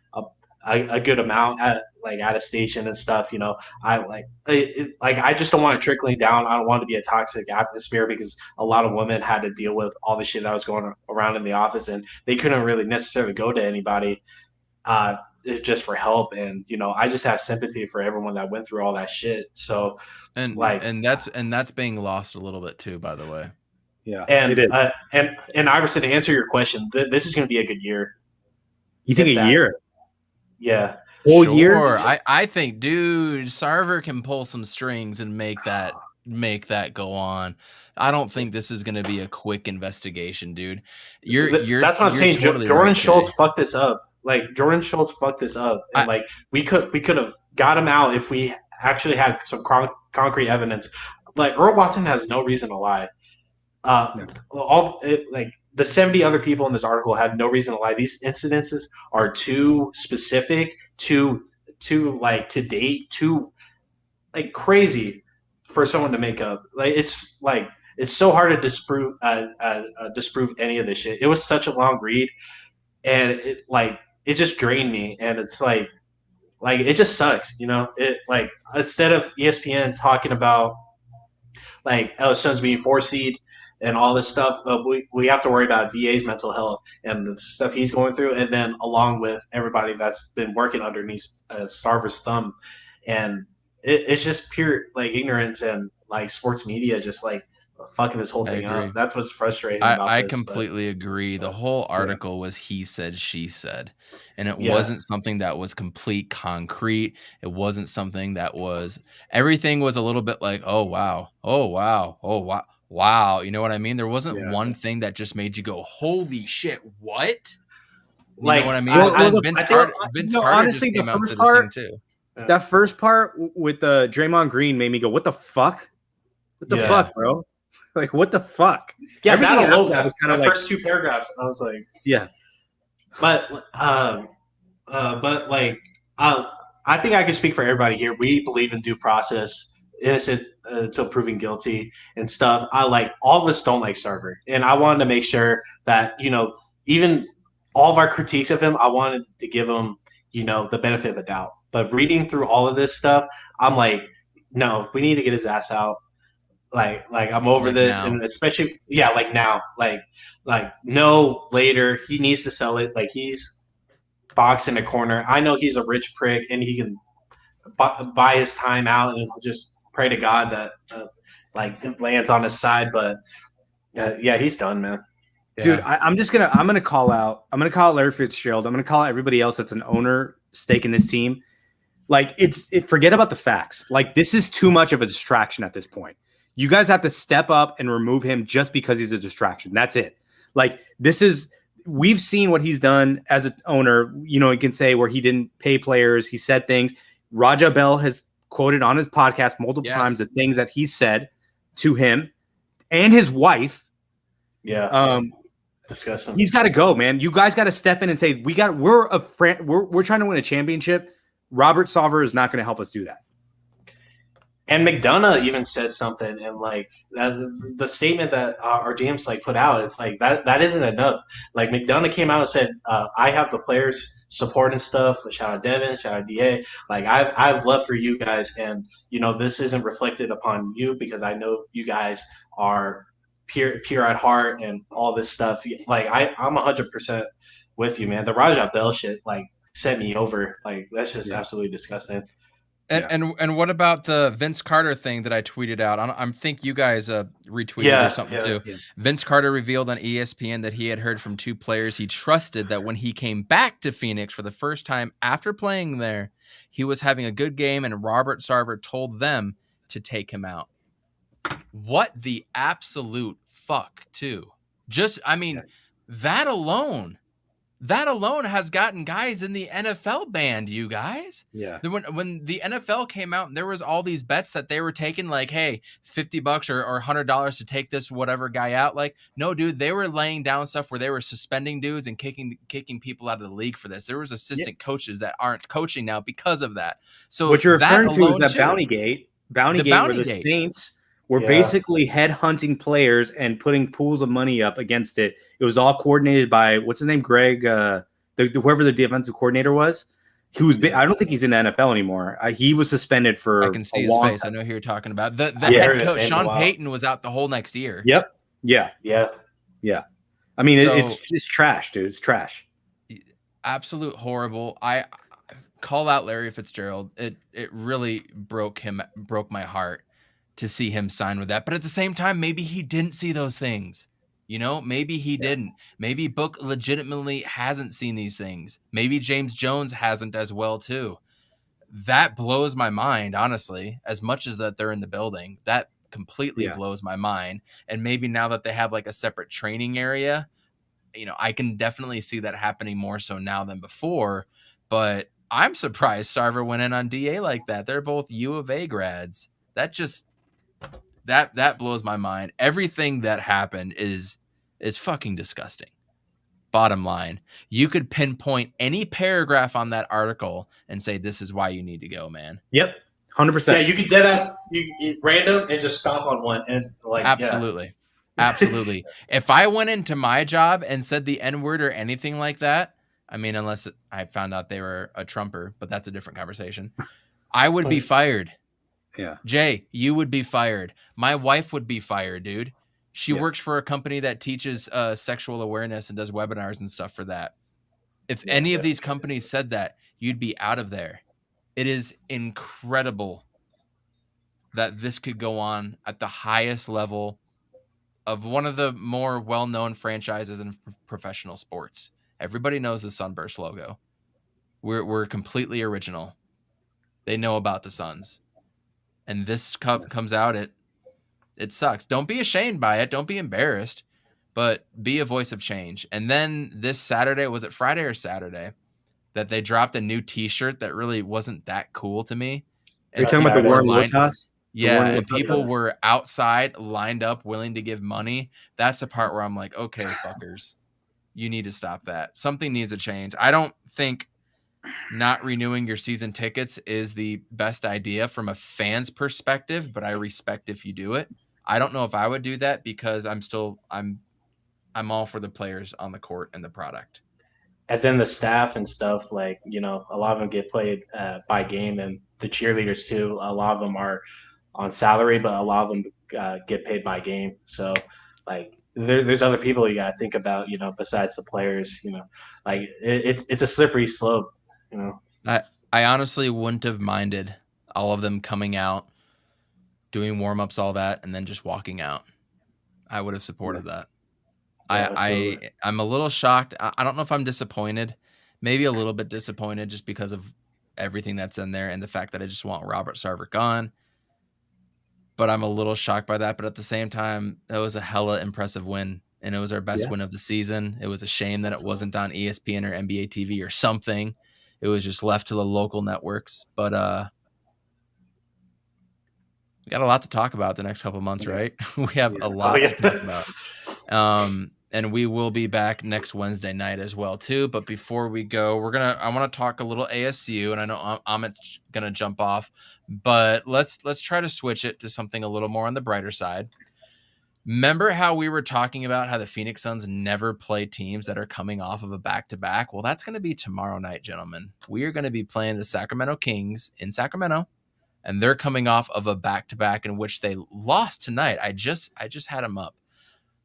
a good amount at a station and stuff. You know, I just don't want it trickling down. I don't want it to be a toxic atmosphere because a lot of women had to deal with all the shit that was going around in the office, and they couldn't really necessarily go to anybody just for help. And you know, I just have sympathy for everyone that went through all that shit. So and that's being lost a little bit too, by the way. Yeah, And it is. And Iverson, to answer your question, this is going to be a good year. You think a year? Yeah. Whole Sure. year? I think, dude, Sarver can pull some strings and make that go on. I don't think this is going to be a quick investigation, dude. That's what I'm saying. Totally Jordan right, Schultz Kay. fucked this up. Like Jordan Schultz fucked this up, and like we could have got him out if we actually had some concrete evidence. Like Earl Watson has no reason to lie. Like the 70 other people in this article have no reason to lie. These incidences are too specific, too like to date, too like crazy for someone to make up. It's so hard to disprove any of this shit. It was such a long read, and it just drained me, and it's like it just sucks, you know. It like instead of ESPN talking about like Suns being 4 seed and all this stuff, we have to worry about DA's mental health and the stuff he's going through, and then along with everybody that's been working underneath Sarver's thumb, and it's just pure like ignorance and like sports media just like fucking this whole thing up. That's what's frustrating about this. I completely agree. The whole article was he said, she said, and it wasn't something that was complete concrete. It wasn't something that was, everything was a little bit like, oh wow, oh wow, oh wow, wow. You know what I mean? There wasn't one thing that just made you go, holy shit, what? You know what I mean? Vince Carter just came out and said this thing too. That first part with Draymond Green made me go, what the fuck? What the fuck, bro? Like, what the fuck? Yeah, that alone, that was kind of like first 2 paragraphs. I was like, yeah. But like, I think I can speak for everybody here. We believe in due process, innocent until proven guilty and stuff. I like all of us don't like Sarver, and I wanted to make sure that even all of our critiques of him, I wanted to give him the benefit of the doubt. But reading through all of this stuff, I'm like, no, we need to get his ass out. Like I'm over this, now. And especially like now, like no later. He needs to sell it. Like he's boxed in a corner. I know he's a rich prick, and he can buy his time out, and he'll just pray to God that it lands on his side. But he's done, man. Dude, I'm gonna call out Larry Fitzgerald. I'm gonna call out everybody else that's an owner stake in this team. Like forget about the facts. Like this is too much of a distraction at this point. You guys have to step up and remove him just because he's a distraction. That's it. Like we've seen what he's done as an owner. You can say where he didn't pay players. He said things. Raja Bell has quoted on his podcast multiple times the things that he said to him and his wife. Yeah. Disgusting. He's got to go, man. You guys got to step in and say, we're trying to win a championship. Robert Sarver is not going to help us do that. And McDonough even said something, and like the statement that our GMs put out, it's like that isn't enough. Like McDonough came out and said, "I have the players' support and stuff." Shout out Devin, shout out Da. Like I've love for you guys, and this isn't reflected upon you because I know you guys are pure at heart and all this stuff. Like I'm 100% with you, man. The Raja Bell shit sent me over. Like that's just absolutely disgusting. And what about the Vince Carter thing that I tweeted out? I think you guys retweeted or something too. Yeah. Vince Carter revealed on ESPN that he had heard from 2 players he trusted that when he came back to Phoenix for the first time after playing there, he was having a good game, and Robert Sarver told them to take him out. What the absolute fuck, too? That alone has gotten guys in the NFL banned, you guys. Yeah. When the NFL came out and there was all these bets that they were taking, like, hey, $50 or $100 to take this whatever guy out. Like, no, dude, they were laying down stuff where they were suspending dudes and kicking people out of the league for this. There was assistant coaches that aren't coaching now because of that. So what you're referring to is that Bounty Gate where the Saints were basically headhunting players and putting pools of money up against it. It was all coordinated by what's his name, Greg, whoever the defensive coordinator was. He was. I don't think he's in the NFL anymore. He was suspended for. I can see his face. Time. I know who you're talking about. The head coach, Sean Payton, was out the whole next year. Yep. Yeah. I mean, it's trash, dude. It's trash. Absolute horrible. I call out Larry Fitzgerald. It really broke my heart. to see him sign with that. But at the same time, maybe he didn't see those things. You know, maybe he didn't. Maybe Book legitimately hasn't seen these things. Maybe James Jones hasn't as well too. That blows my mind, honestly, as much as that they're in the building. That completely blows my mind. And maybe now that they have like a separate training area, you know, I can definitely see that happening more so now than before. But I'm surprised Sarver went in on DA like that. They're both U of A grads. That just that blows my mind. Everything that happened is fucking disgusting. Bottom line, you could pinpoint any paragraph on that article and say this is why you need to go, man. Yep, 100%. Yeah, you could dead ass you random and just stop on one and like absolutely, absolutely. If I went into my job and said the N-word or anything like that, I mean, unless I found out they were a Trumper, but that's a different conversation, I would be fired. Yeah, Jay, you would be fired. My wife would be fired, dude. She works for a company that teaches sexual awareness and does webinars and stuff for that. If any of these companies said that, you'd be out of there. It is incredible that this could go on at the highest level of one of the more well-known franchises in professional sports. Everybody knows the Sunburst logo. We're completely original. They know about the Suns. And this cup comes out, it sucks. Don't be ashamed by it. Don't be embarrassed, but be a voice of change. And then this Saturday, was it Friday or Saturday, that they dropped a new T-shirt that really wasn't that cool to me. You're talking about the Warren Woodhouse? Yeah, and people were outside lined up willing to give money. That's the part where I'm like, okay, fuckers, you need to stop that. Something needs to change. I don't think not renewing your season tickets is the best idea from a fan's perspective, but I respect if you do it. I don't know if I would do that because I'm all for the players on the court and the product. And then the staff and stuff, like, you know, a lot of them get played by game, and the cheerleaders too. A lot of them are on salary, but a lot of them get paid by game. So, like, there's other people you got to think about, you know, besides the players. You know, like it's a slippery slope. You know, I honestly wouldn't have minded all of them coming out, doing warm-ups, all that, and then just walking out. I would have supported that. Yeah, I'm a little shocked. I don't know if I'm disappointed, maybe a little bit disappointed just because of everything that's in there and the fact that I just want Robert Sarver gone. But I'm a little shocked by that. But at the same time, that was a hella impressive win. And it was our best win of the season. It was a shame that it wasn't on ESPN or NBA TV or something. It was just left to the local networks. But we got a lot to talk about the next couple of months, right? We have a lot to talk about. And we will be back next Wednesday night as well, too. But before we go, I want to talk a little ASU, and I know Amit's going to jump off, but let's try to switch it to something a little more on the brighter side. Remember how we were talking about how the Phoenix Suns never play teams that are coming off of a back-to-back? Well, that's going to be tomorrow night, gentlemen. We are going to be playing the Sacramento Kings in Sacramento, and they're coming off of a back-to-back in which they lost tonight. I just had them up.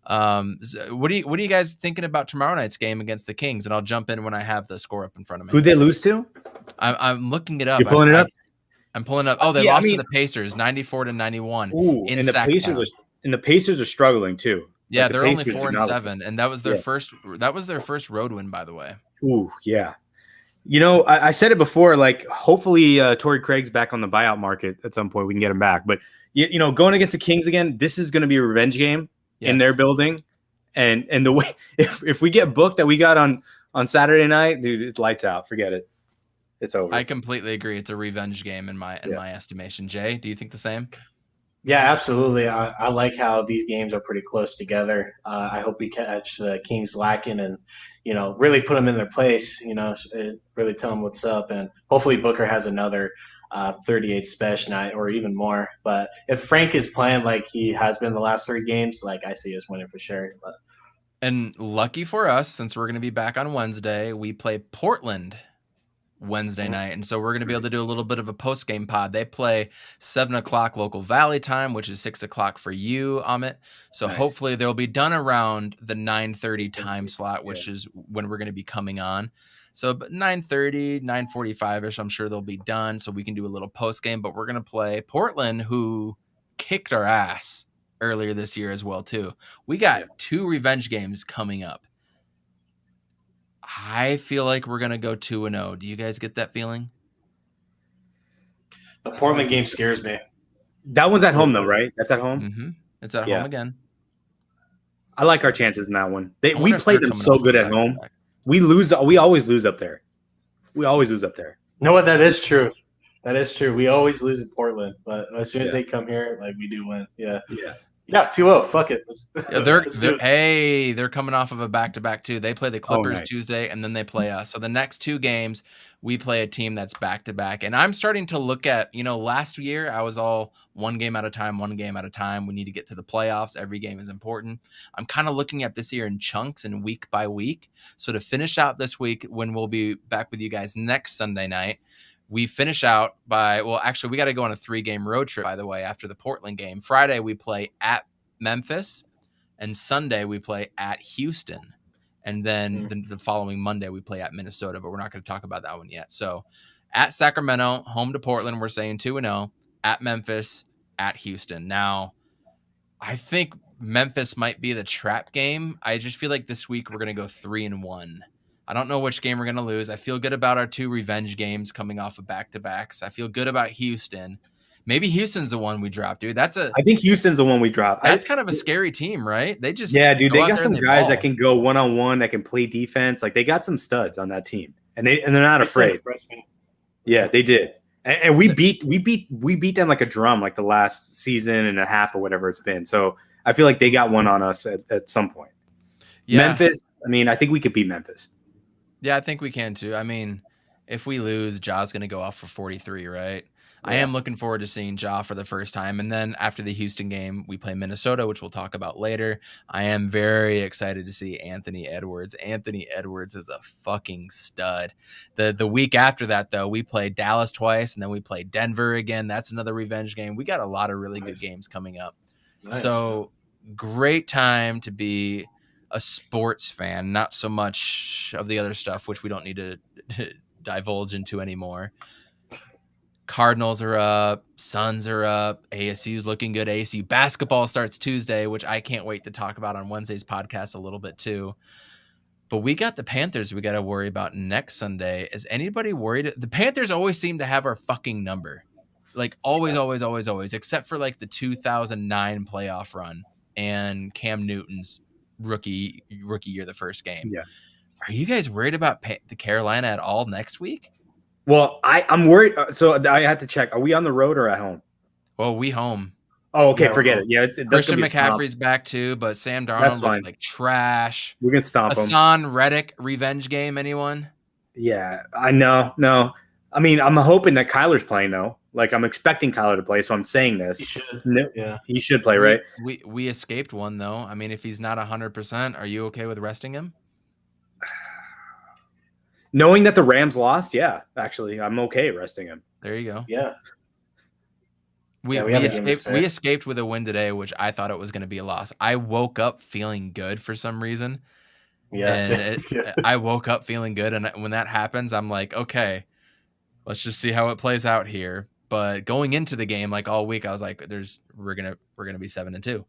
What are you guys thinking about tomorrow night's game against the Kings? And I'll jump in when I have the score up in front of me. Who'd they lose to? I'm looking it up. You're pulling it up? I'm pulling up. Oh, they lost to the Pacers 94-91. Ooh, and the Pacers are struggling too. Yeah, like they're only 4-7, and that was their first. That was their first road win, by the way. Ooh, yeah. You know, I said it before. Like, hopefully, Torrey Craig's back on the buyout market at some point. We can get him back. But you know, going against the Kings again, this is going to be a revenge game in their building. And the way if we get booked that we got on Saturday night, dude, it's lights out. Forget it. It's over. I completely agree. It's a revenge game in my estimation. Jay, do you think the same? Yeah, absolutely. I like how these games are pretty close together. I hope we catch the Kings lacking and, you know, really put them in their place, you know, really tell them what's up. And hopefully Booker has another 38 special night or even more. But if Frank is playing like he has been the last 3 games, like, I see us winning for sure. And lucky for us, since we're going to be back on Wednesday, we play Portland Wednesday night, and so we're going to be able to do a little bit of a post-game pod. They play 7:00 local Valley time, which is 6:00 for you, Amit. So hopefully they'll be done around the 9:30 time slot, which is when we're going to be coming on. So 9:30, 9:45ish, I'm sure they'll be done, so we can do a little post-game. But we're going to play Portland, who kicked our ass earlier this year as well too. We got 2 revenge games coming up. I feel like we're gonna go 2-0. Do you guys get that feeling? The Portland game scares me. That one's at home though, right? That's at home. Mm-hmm. It's at home again. I like our chances in that one. We play them so good at home. We always lose up there. We always lose up there. You know what? That is true. That is true. We always lose in Portland, but as soon as they come here, like, we do win. Yeah. 2-0. Fuck it. They're coming off of a back-to-back too. They play the Clippers Tuesday, and then they play us. So the next 2 games, we play a team that's back-to-back. And I'm starting to look at, last year I was all one game at a time. We need to get to the playoffs. Every game is important. I'm kind of looking at this year in chunks and week by week. So to finish out this week, when we'll be back with you guys next Sunday night, we finish out by, we got to go on a 3-game road trip, by the way, after the Portland game. Friday, we play at Memphis, and Sunday, we play at Houston. And then the following Monday, we play at Minnesota, but we're not going to talk about that one yet. So at Sacramento, home to Portland, we're saying 2-0, at Memphis, at Houston. Now, I think Memphis might be the trap game. I just feel like this week we're going to go 3-1. I don't know which game we're going to lose. I feel good about our 2 revenge games coming off of back-to-backs. I feel good about Houston. Maybe Houston's the one we drop, dude. I think Houston's the one we drop. That's kind of a scary team, right? They just dude. They got some guys that can go one-on-one, that can play defense. Like, they got some studs on that team, and they're not afraid. Yeah, they did, and we beat them like a drum, like the last season and a half or whatever it's been. So I feel like they got one on us at some point. Yeah. Memphis. I mean, I think we could beat Memphis. Yeah, I think we can too. I mean, if we lose, Ja's going to go off for 43, right? Yeah. I am looking forward to seeing Ja for the first time. And then after the Houston game, we play Minnesota, which we'll talk about later. I am very excited to see Anthony Edwards. Anthony Edwards is a fucking stud. The week after that, though, we play Dallas twice, and then we play Denver again. That's another revenge game. We got a lot of really good games coming up. So great time to be a sports fan, not so much of the other stuff, which we don't need to divulge into anymore. Cardinals are up, Suns are up, ASU's looking good. ASU basketball starts Tuesday, which I can't wait to talk about on Wednesday's podcast a little bit too. But we got the Panthers we got to worry about next Sunday. Is anybody worried? The Panthers always seem to have our fucking number. Like always, except for like the 2009 playoff run and Cam Newton's rookie year, the first game. Yeah. Are you guys worried about the Carolina at all next week? Well, I'm worried. So I had to check. Are we on the road or at home? Well, we home. Oh, okay. Forget it. Yeah. Christian McCaffrey's back too, but Sam Darnold looks like trash. We're going to stomp him. Hassan Reddick revenge game. Anyone? Yeah, I know. No. I mean, I'm hoping that Kyler's playing though. Like, I'm expecting Kyler to play, so I'm saying this. He should. No, he should play, right? We escaped one though. I mean, if he's not 100%, are you okay with resting him? Knowing that the Rams lost, yeah, actually, I'm okay resting him. There you go. Yeah. We escaped with a win today, which I thought it was going to be a loss. I woke up feeling good for some reason. Yeah. I woke up feeling good, and when that happens, I'm like, okay, let's just see how it plays out here. But going into the game, like all week, I was like, we're gonna be 7-2.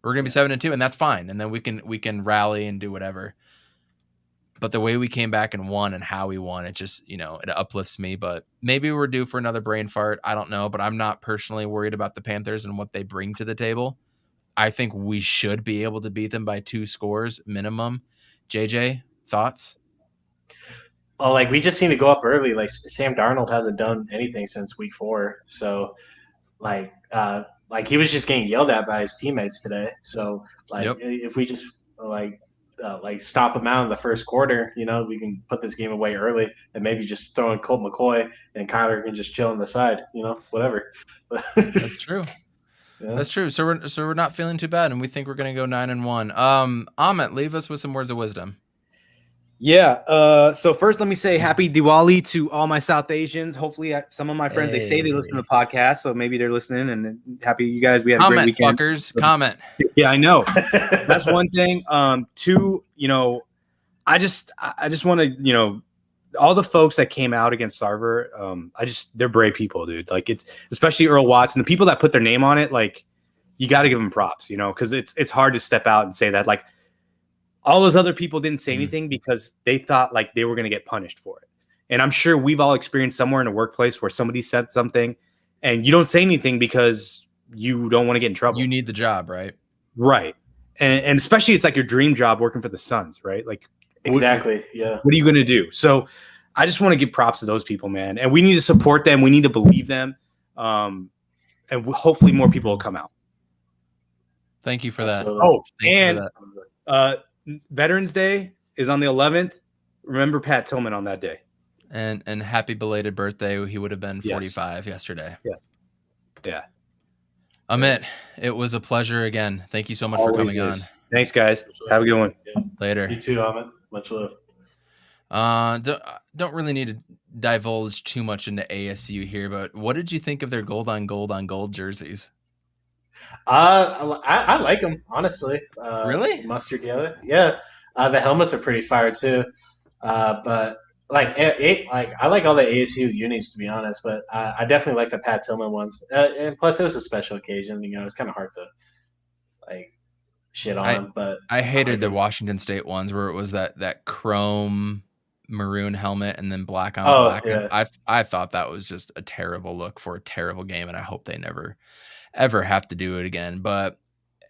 We're gonna be 7-2, and that's fine. And then we can rally and do whatever. But the way we came back and won and how we won, it just, it uplifts me. But maybe we're due for another brain fart. I don't know, but I'm not personally worried about the Panthers and what they bring to the table. I think we should be able to beat them by 2 scores minimum. JJ, thoughts? Oh, like, we just need to go up early. Like, Sam Darnold hasn't done anything since week 4. So, like he was just getting yelled at by his teammates today. So, if we just stop him out in the first quarter, we can put this game away early and maybe just throw in Colt McCoy and Kyler can just chill on the side, whatever. That's true. Yeah. That's true. So we're not feeling too bad, and we think we're going to go 9-1. Amit, leave us with some words of wisdom. Yeah. So first, let me say happy Diwali to all my South Asians. Hopefully, some of my friends, they say they listen to the podcast, so maybe they're listening. And happy you guys. We had a great weekend. Fuckers, comment. Yeah, I know. That's one thing. 2, I just want to, all the folks that came out against Sarver, they're brave people, dude. Like, it's especially Earl Watson, the people that put their name on it. Like, you got to give them props, because it's hard to step out and say that like all those other people didn't say anything because they thought like they were going to get punished for it. And I'm sure we've all experienced somewhere in a workplace where somebody said something and you don't say anything because you don't want to get in trouble. You need the job, right? Right. And especially it's like your dream job working for the Suns, right? Like exactly. Yeah. What are you going to do? So I just want to give props to those people, man. And we need to support them. We need to believe them. And hopefully more people will come out. Thank you for that. Veterans Day is on the 11th. Remember Pat Tillman on that day. And happy belated birthday. He would have been 45 yesterday. Yes. Yeah. Amit, it was a pleasure again. Thank you so much for coming on. Thanks, guys. Have a good one. Yeah. Later. You too, Amit. Much love. Don't really need to divulge too much into ASU here, but what did you think of their gold on gold jerseys? I like them, honestly. Really? Mustard yellow. Yeah. The helmets are pretty fire too. But like I like all the ASU unis, to be honest, but I definitely like the Pat Tillman ones. And plus, it was a special occasion. It's kind of hard to like shit on them. But I hated the Washington State ones where it was that chrome maroon helmet and then black on black. Yeah. I thought that was just a terrible look for a terrible game, and I hope they never ever have to do it again. But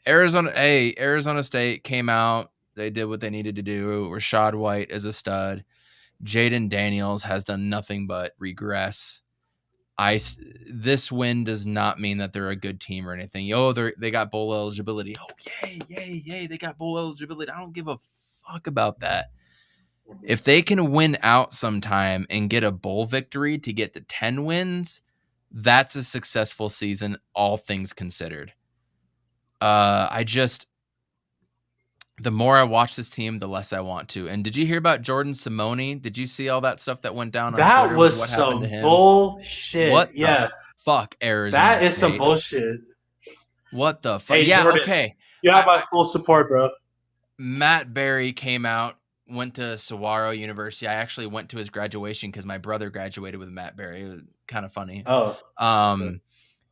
Arizona State came out. They did what they needed to do. Rashad White is a stud. Jaden Daniels has done nothing but regress. This win does not mean that they're a good team or anything. They got bowl eligibility. Oh, yay. They got bowl eligibility. I don't give a fuck about that. If they can win out sometime and get a bowl victory to get to 10 wins, that's a successful season, all things considered. The more I watch this team, the less I want to. And did you hear about Jordan Simone? Did you see all that stuff that went down on that Twitter? Was some bullshit. What the fuck, Arizona That is State? some bullshit. What the fuck? Hey, yeah, Jordan, okay. You have my full support, bro. Matt Berry came out, went to Saguaro University. I actually went to his graduation because my brother graduated with Matt Berry. It was kind of funny.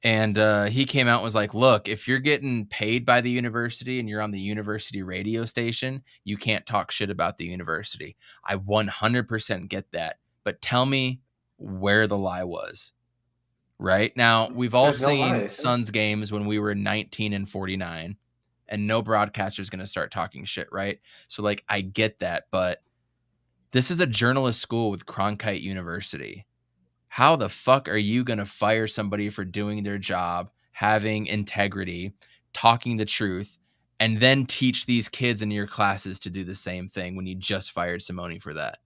And he came out and was like, look, if you're getting paid by the university and you're on the university radio station, you can't talk shit about the university. I 100% get that. But tell me where the lie was. Right? Now, we've all seen Suns games when we were 19-49, and no broadcaster is going to start talking shit, right? So, like, I get that, but this is a journalist school with Cronkite University. How the fuck are you going to fire somebody for doing their job, having integrity, talking the truth, and then teach these kids in your classes to do the same thing when you just fired Simone for that?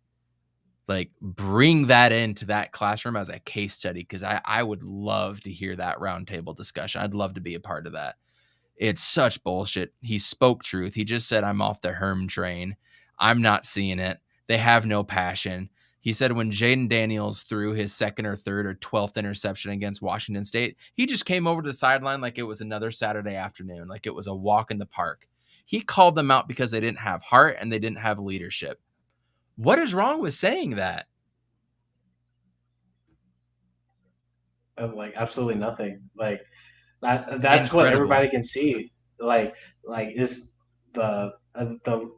Like, bring that into that classroom as a case study, because I would love to hear that roundtable discussion. I'd love to be a part of that. It's such bullshit. He spoke truth. He just said, I'm off the Herm train. I'm not seeing it. They have no passion. He said when Jaden Daniels threw his second or third or 12th interception against Washington State, he just came over to the sideline like it was another Saturday afternoon, like it was a walk in the park. He called them out because they didn't have heart and they didn't have leadership. What is wrong with saying that? Like absolutely nothing. Like that's Incredible. What everybody can see. Like is the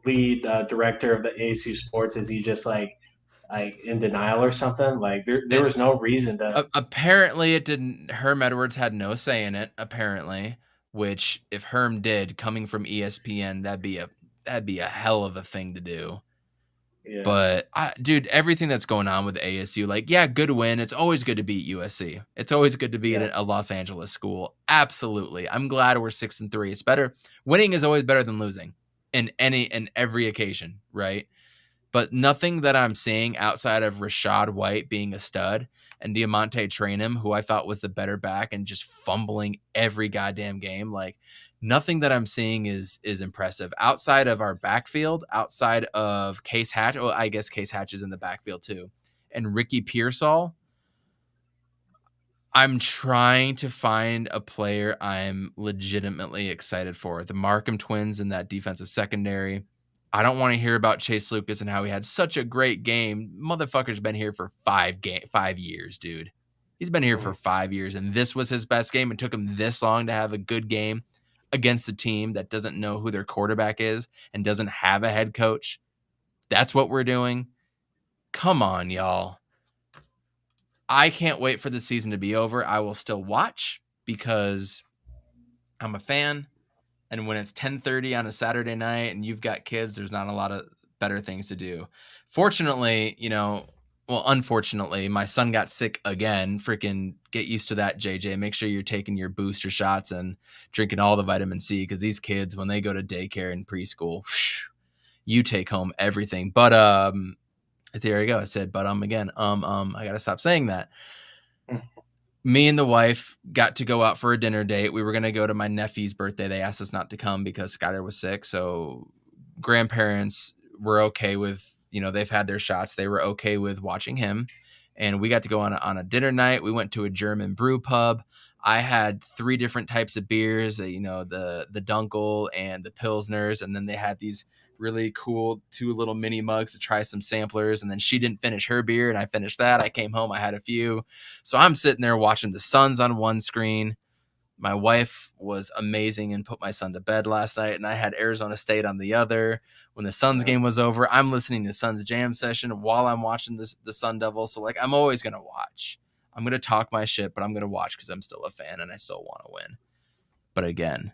lead director of the ASU Sports, is he just like in denial or something? Like there was no reason to. Apparently it didn't. Herm Edwards had no say in it, apparently, which if Herm did, coming from ESPN, that'd be a hell of a thing to do. Yeah. But dude, everything that's going on with ASU, like, yeah, good win. It's always good to beat USC. It's always good to beat a Los Angeles school. Absolutely. I'm glad we're 6-3. It's better. Winning is always better than losing in every occasion, right? But nothing that I'm seeing outside of Rashad White being a stud and Diamante Traynham, who I thought was the better back and just fumbling every goddamn game. Like, nothing that I'm seeing is impressive outside of our backfield, outside of Case Hatch. Well, I guess Case Hatch is in the backfield too. And Ricky Pearsall. I'm trying to find a player I'm legitimately excited for. The Markham twins in that defensive secondary. I don't want to hear about Chase Lucas and how he had such a great game. Motherfucker's been here for 5 years, dude. He's been here for 5 years, and this was his best game. It took him this long to have a good game. against a team that doesn't know who their quarterback is and doesn't have a head coach. That's what we're doing. Come on, y'all. I can't wait for the season to be over. I will still watch because I'm a fan. And when it's 10:30 on a Saturday night and you've got kids, there's not a lot of better things to do. Fortunately, unfortunately, my son got sick again. Freaking get used to that, JJ. Make sure you're taking your booster shots and drinking all the vitamin C, because these kids, when they go to daycare and preschool, you take home everything. But there you go. I said, but again, I gotta stop saying that. Me and the wife got to go out for a dinner date. We were gonna go to my nephew's birthday. They asked us not to come because Skylar was sick. So grandparents were okay with, they've had their shots. They were okay with watching him. And we got to go on a dinner night. We went to a German brew pub. I had 3 different types of beers, the Dunkel and the Pilsners. And then they had these really cool 2 little mini mugs to try some samplers. And then she didn't finish her beer and I finished that. I came home, I had a few. So I'm sitting there watching the Suns on one screen. My wife was amazing and put my son to bed last night, and I had Arizona State on the other. When the Suns game was over, I'm listening to Suns Jam Session while I'm watching the Sun Devils. So, I'm always going to watch. I'm going to talk my shit, but I'm going to watch because I'm still a fan and I still want to win. But again,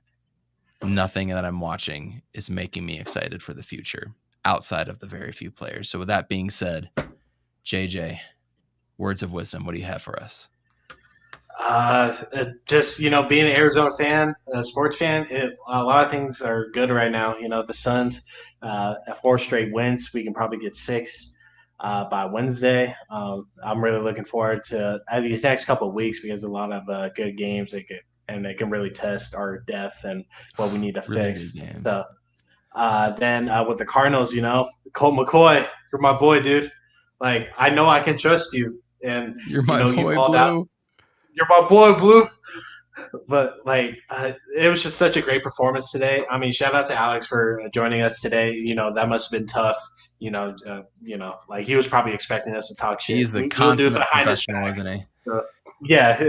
nothing that I'm watching is making me excited for the future outside of the very few players. So with that being said, JJ, words of wisdom, what do you have for us? Just, being an Arizona fan, a sports fan, a lot of things are good right now. The Suns, at 4 straight wins, we can probably get 6 by Wednesday. I'm really looking forward to these next couple of weeks because a lot of good games they can really test our depth and what we need to fix. So, then with the Cardinals, Colt McCoy, you're my boy, dude. I know I can trust you, and you're my boy, Blue. You're my boy, Blue. But it was just such a great performance today. I mean, shout out to Alex for joining us today. That must have been tough. He was probably expecting us to talk shit. He's the consummate professional, isn't he? Yeah.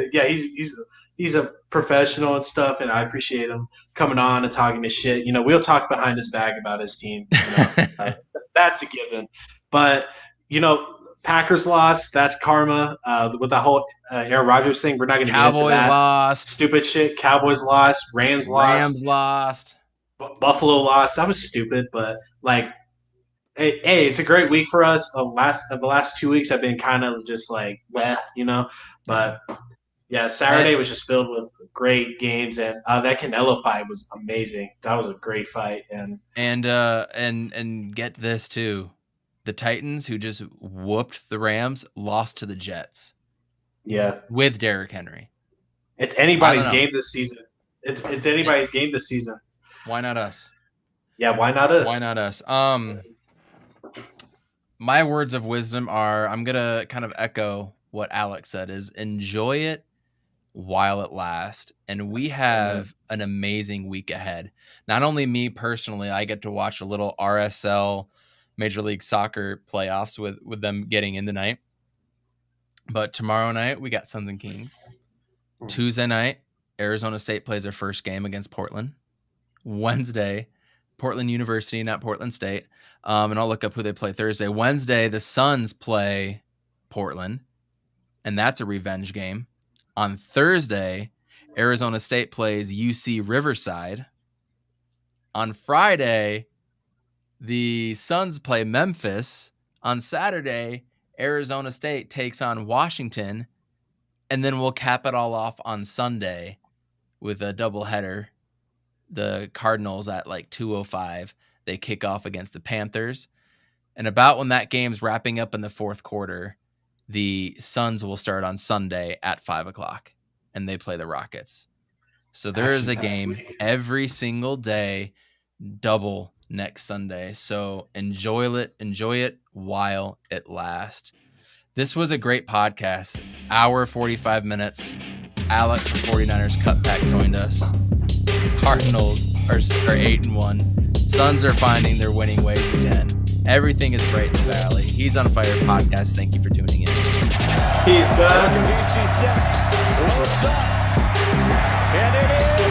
He's a professional and stuff, and I appreciate him coming on and talking his shit. We'll talk behind his back about his team. That's a given. But Packers lost. That's karma. With the whole Aaron Rodgers thing, we're not going to get into that. Cowboys lost. Stupid shit. Cowboys lost. Rams lost. Buffalo lost. That was stupid, but hey, it's a great week for us. The last 2 weeks have been kind of just But yeah, Saturday was just filled with great games, and that Canelo fight was amazing. That was a great fight, and get this too. The Titans, who just whooped the Rams, lost to the Jets. Yeah. With Derrick Henry. It's anybody's game this season. It's anybody's game this season. Why not us? Yeah, why not us? Why not us? My words of wisdom are, I'm going to kind of echo what Alex said, is enjoy it while it lasts. And we have an amazing week ahead. Not only me personally, I get to watch a little RSL Major League Soccer playoffs with them getting in tonight. But tomorrow night, we got Suns and Kings. Tuesday night, Arizona State plays their first game against Portland. Wednesday, Portland University, not Portland State. And I'll look up who they play Thursday. Wednesday, the Suns play Portland, and that's a revenge game. On Thursday, Arizona State plays UC Riverside. On Friday, the Suns play Memphis. On Saturday, Arizona State takes on Washington. And then we'll cap it all off on Sunday with a doubleheader. The Cardinals at 2:05. They kick off against the Panthers. And about when that game's wrapping up in the fourth quarter, the Suns will start on Sunday at 5:00. And they play the Rockets. So there is a game every single day, double next Sunday. So enjoy it while it lasts. This was a great podcast. Hour 45 minutes. Alex from 49ers Cutback joined us. Cardinals are 8-1. Suns are finding their winning ways again. Everything is bright in the valley. He's on Fire Podcast. Thank you for tuning in. Peace, Looks up. And it is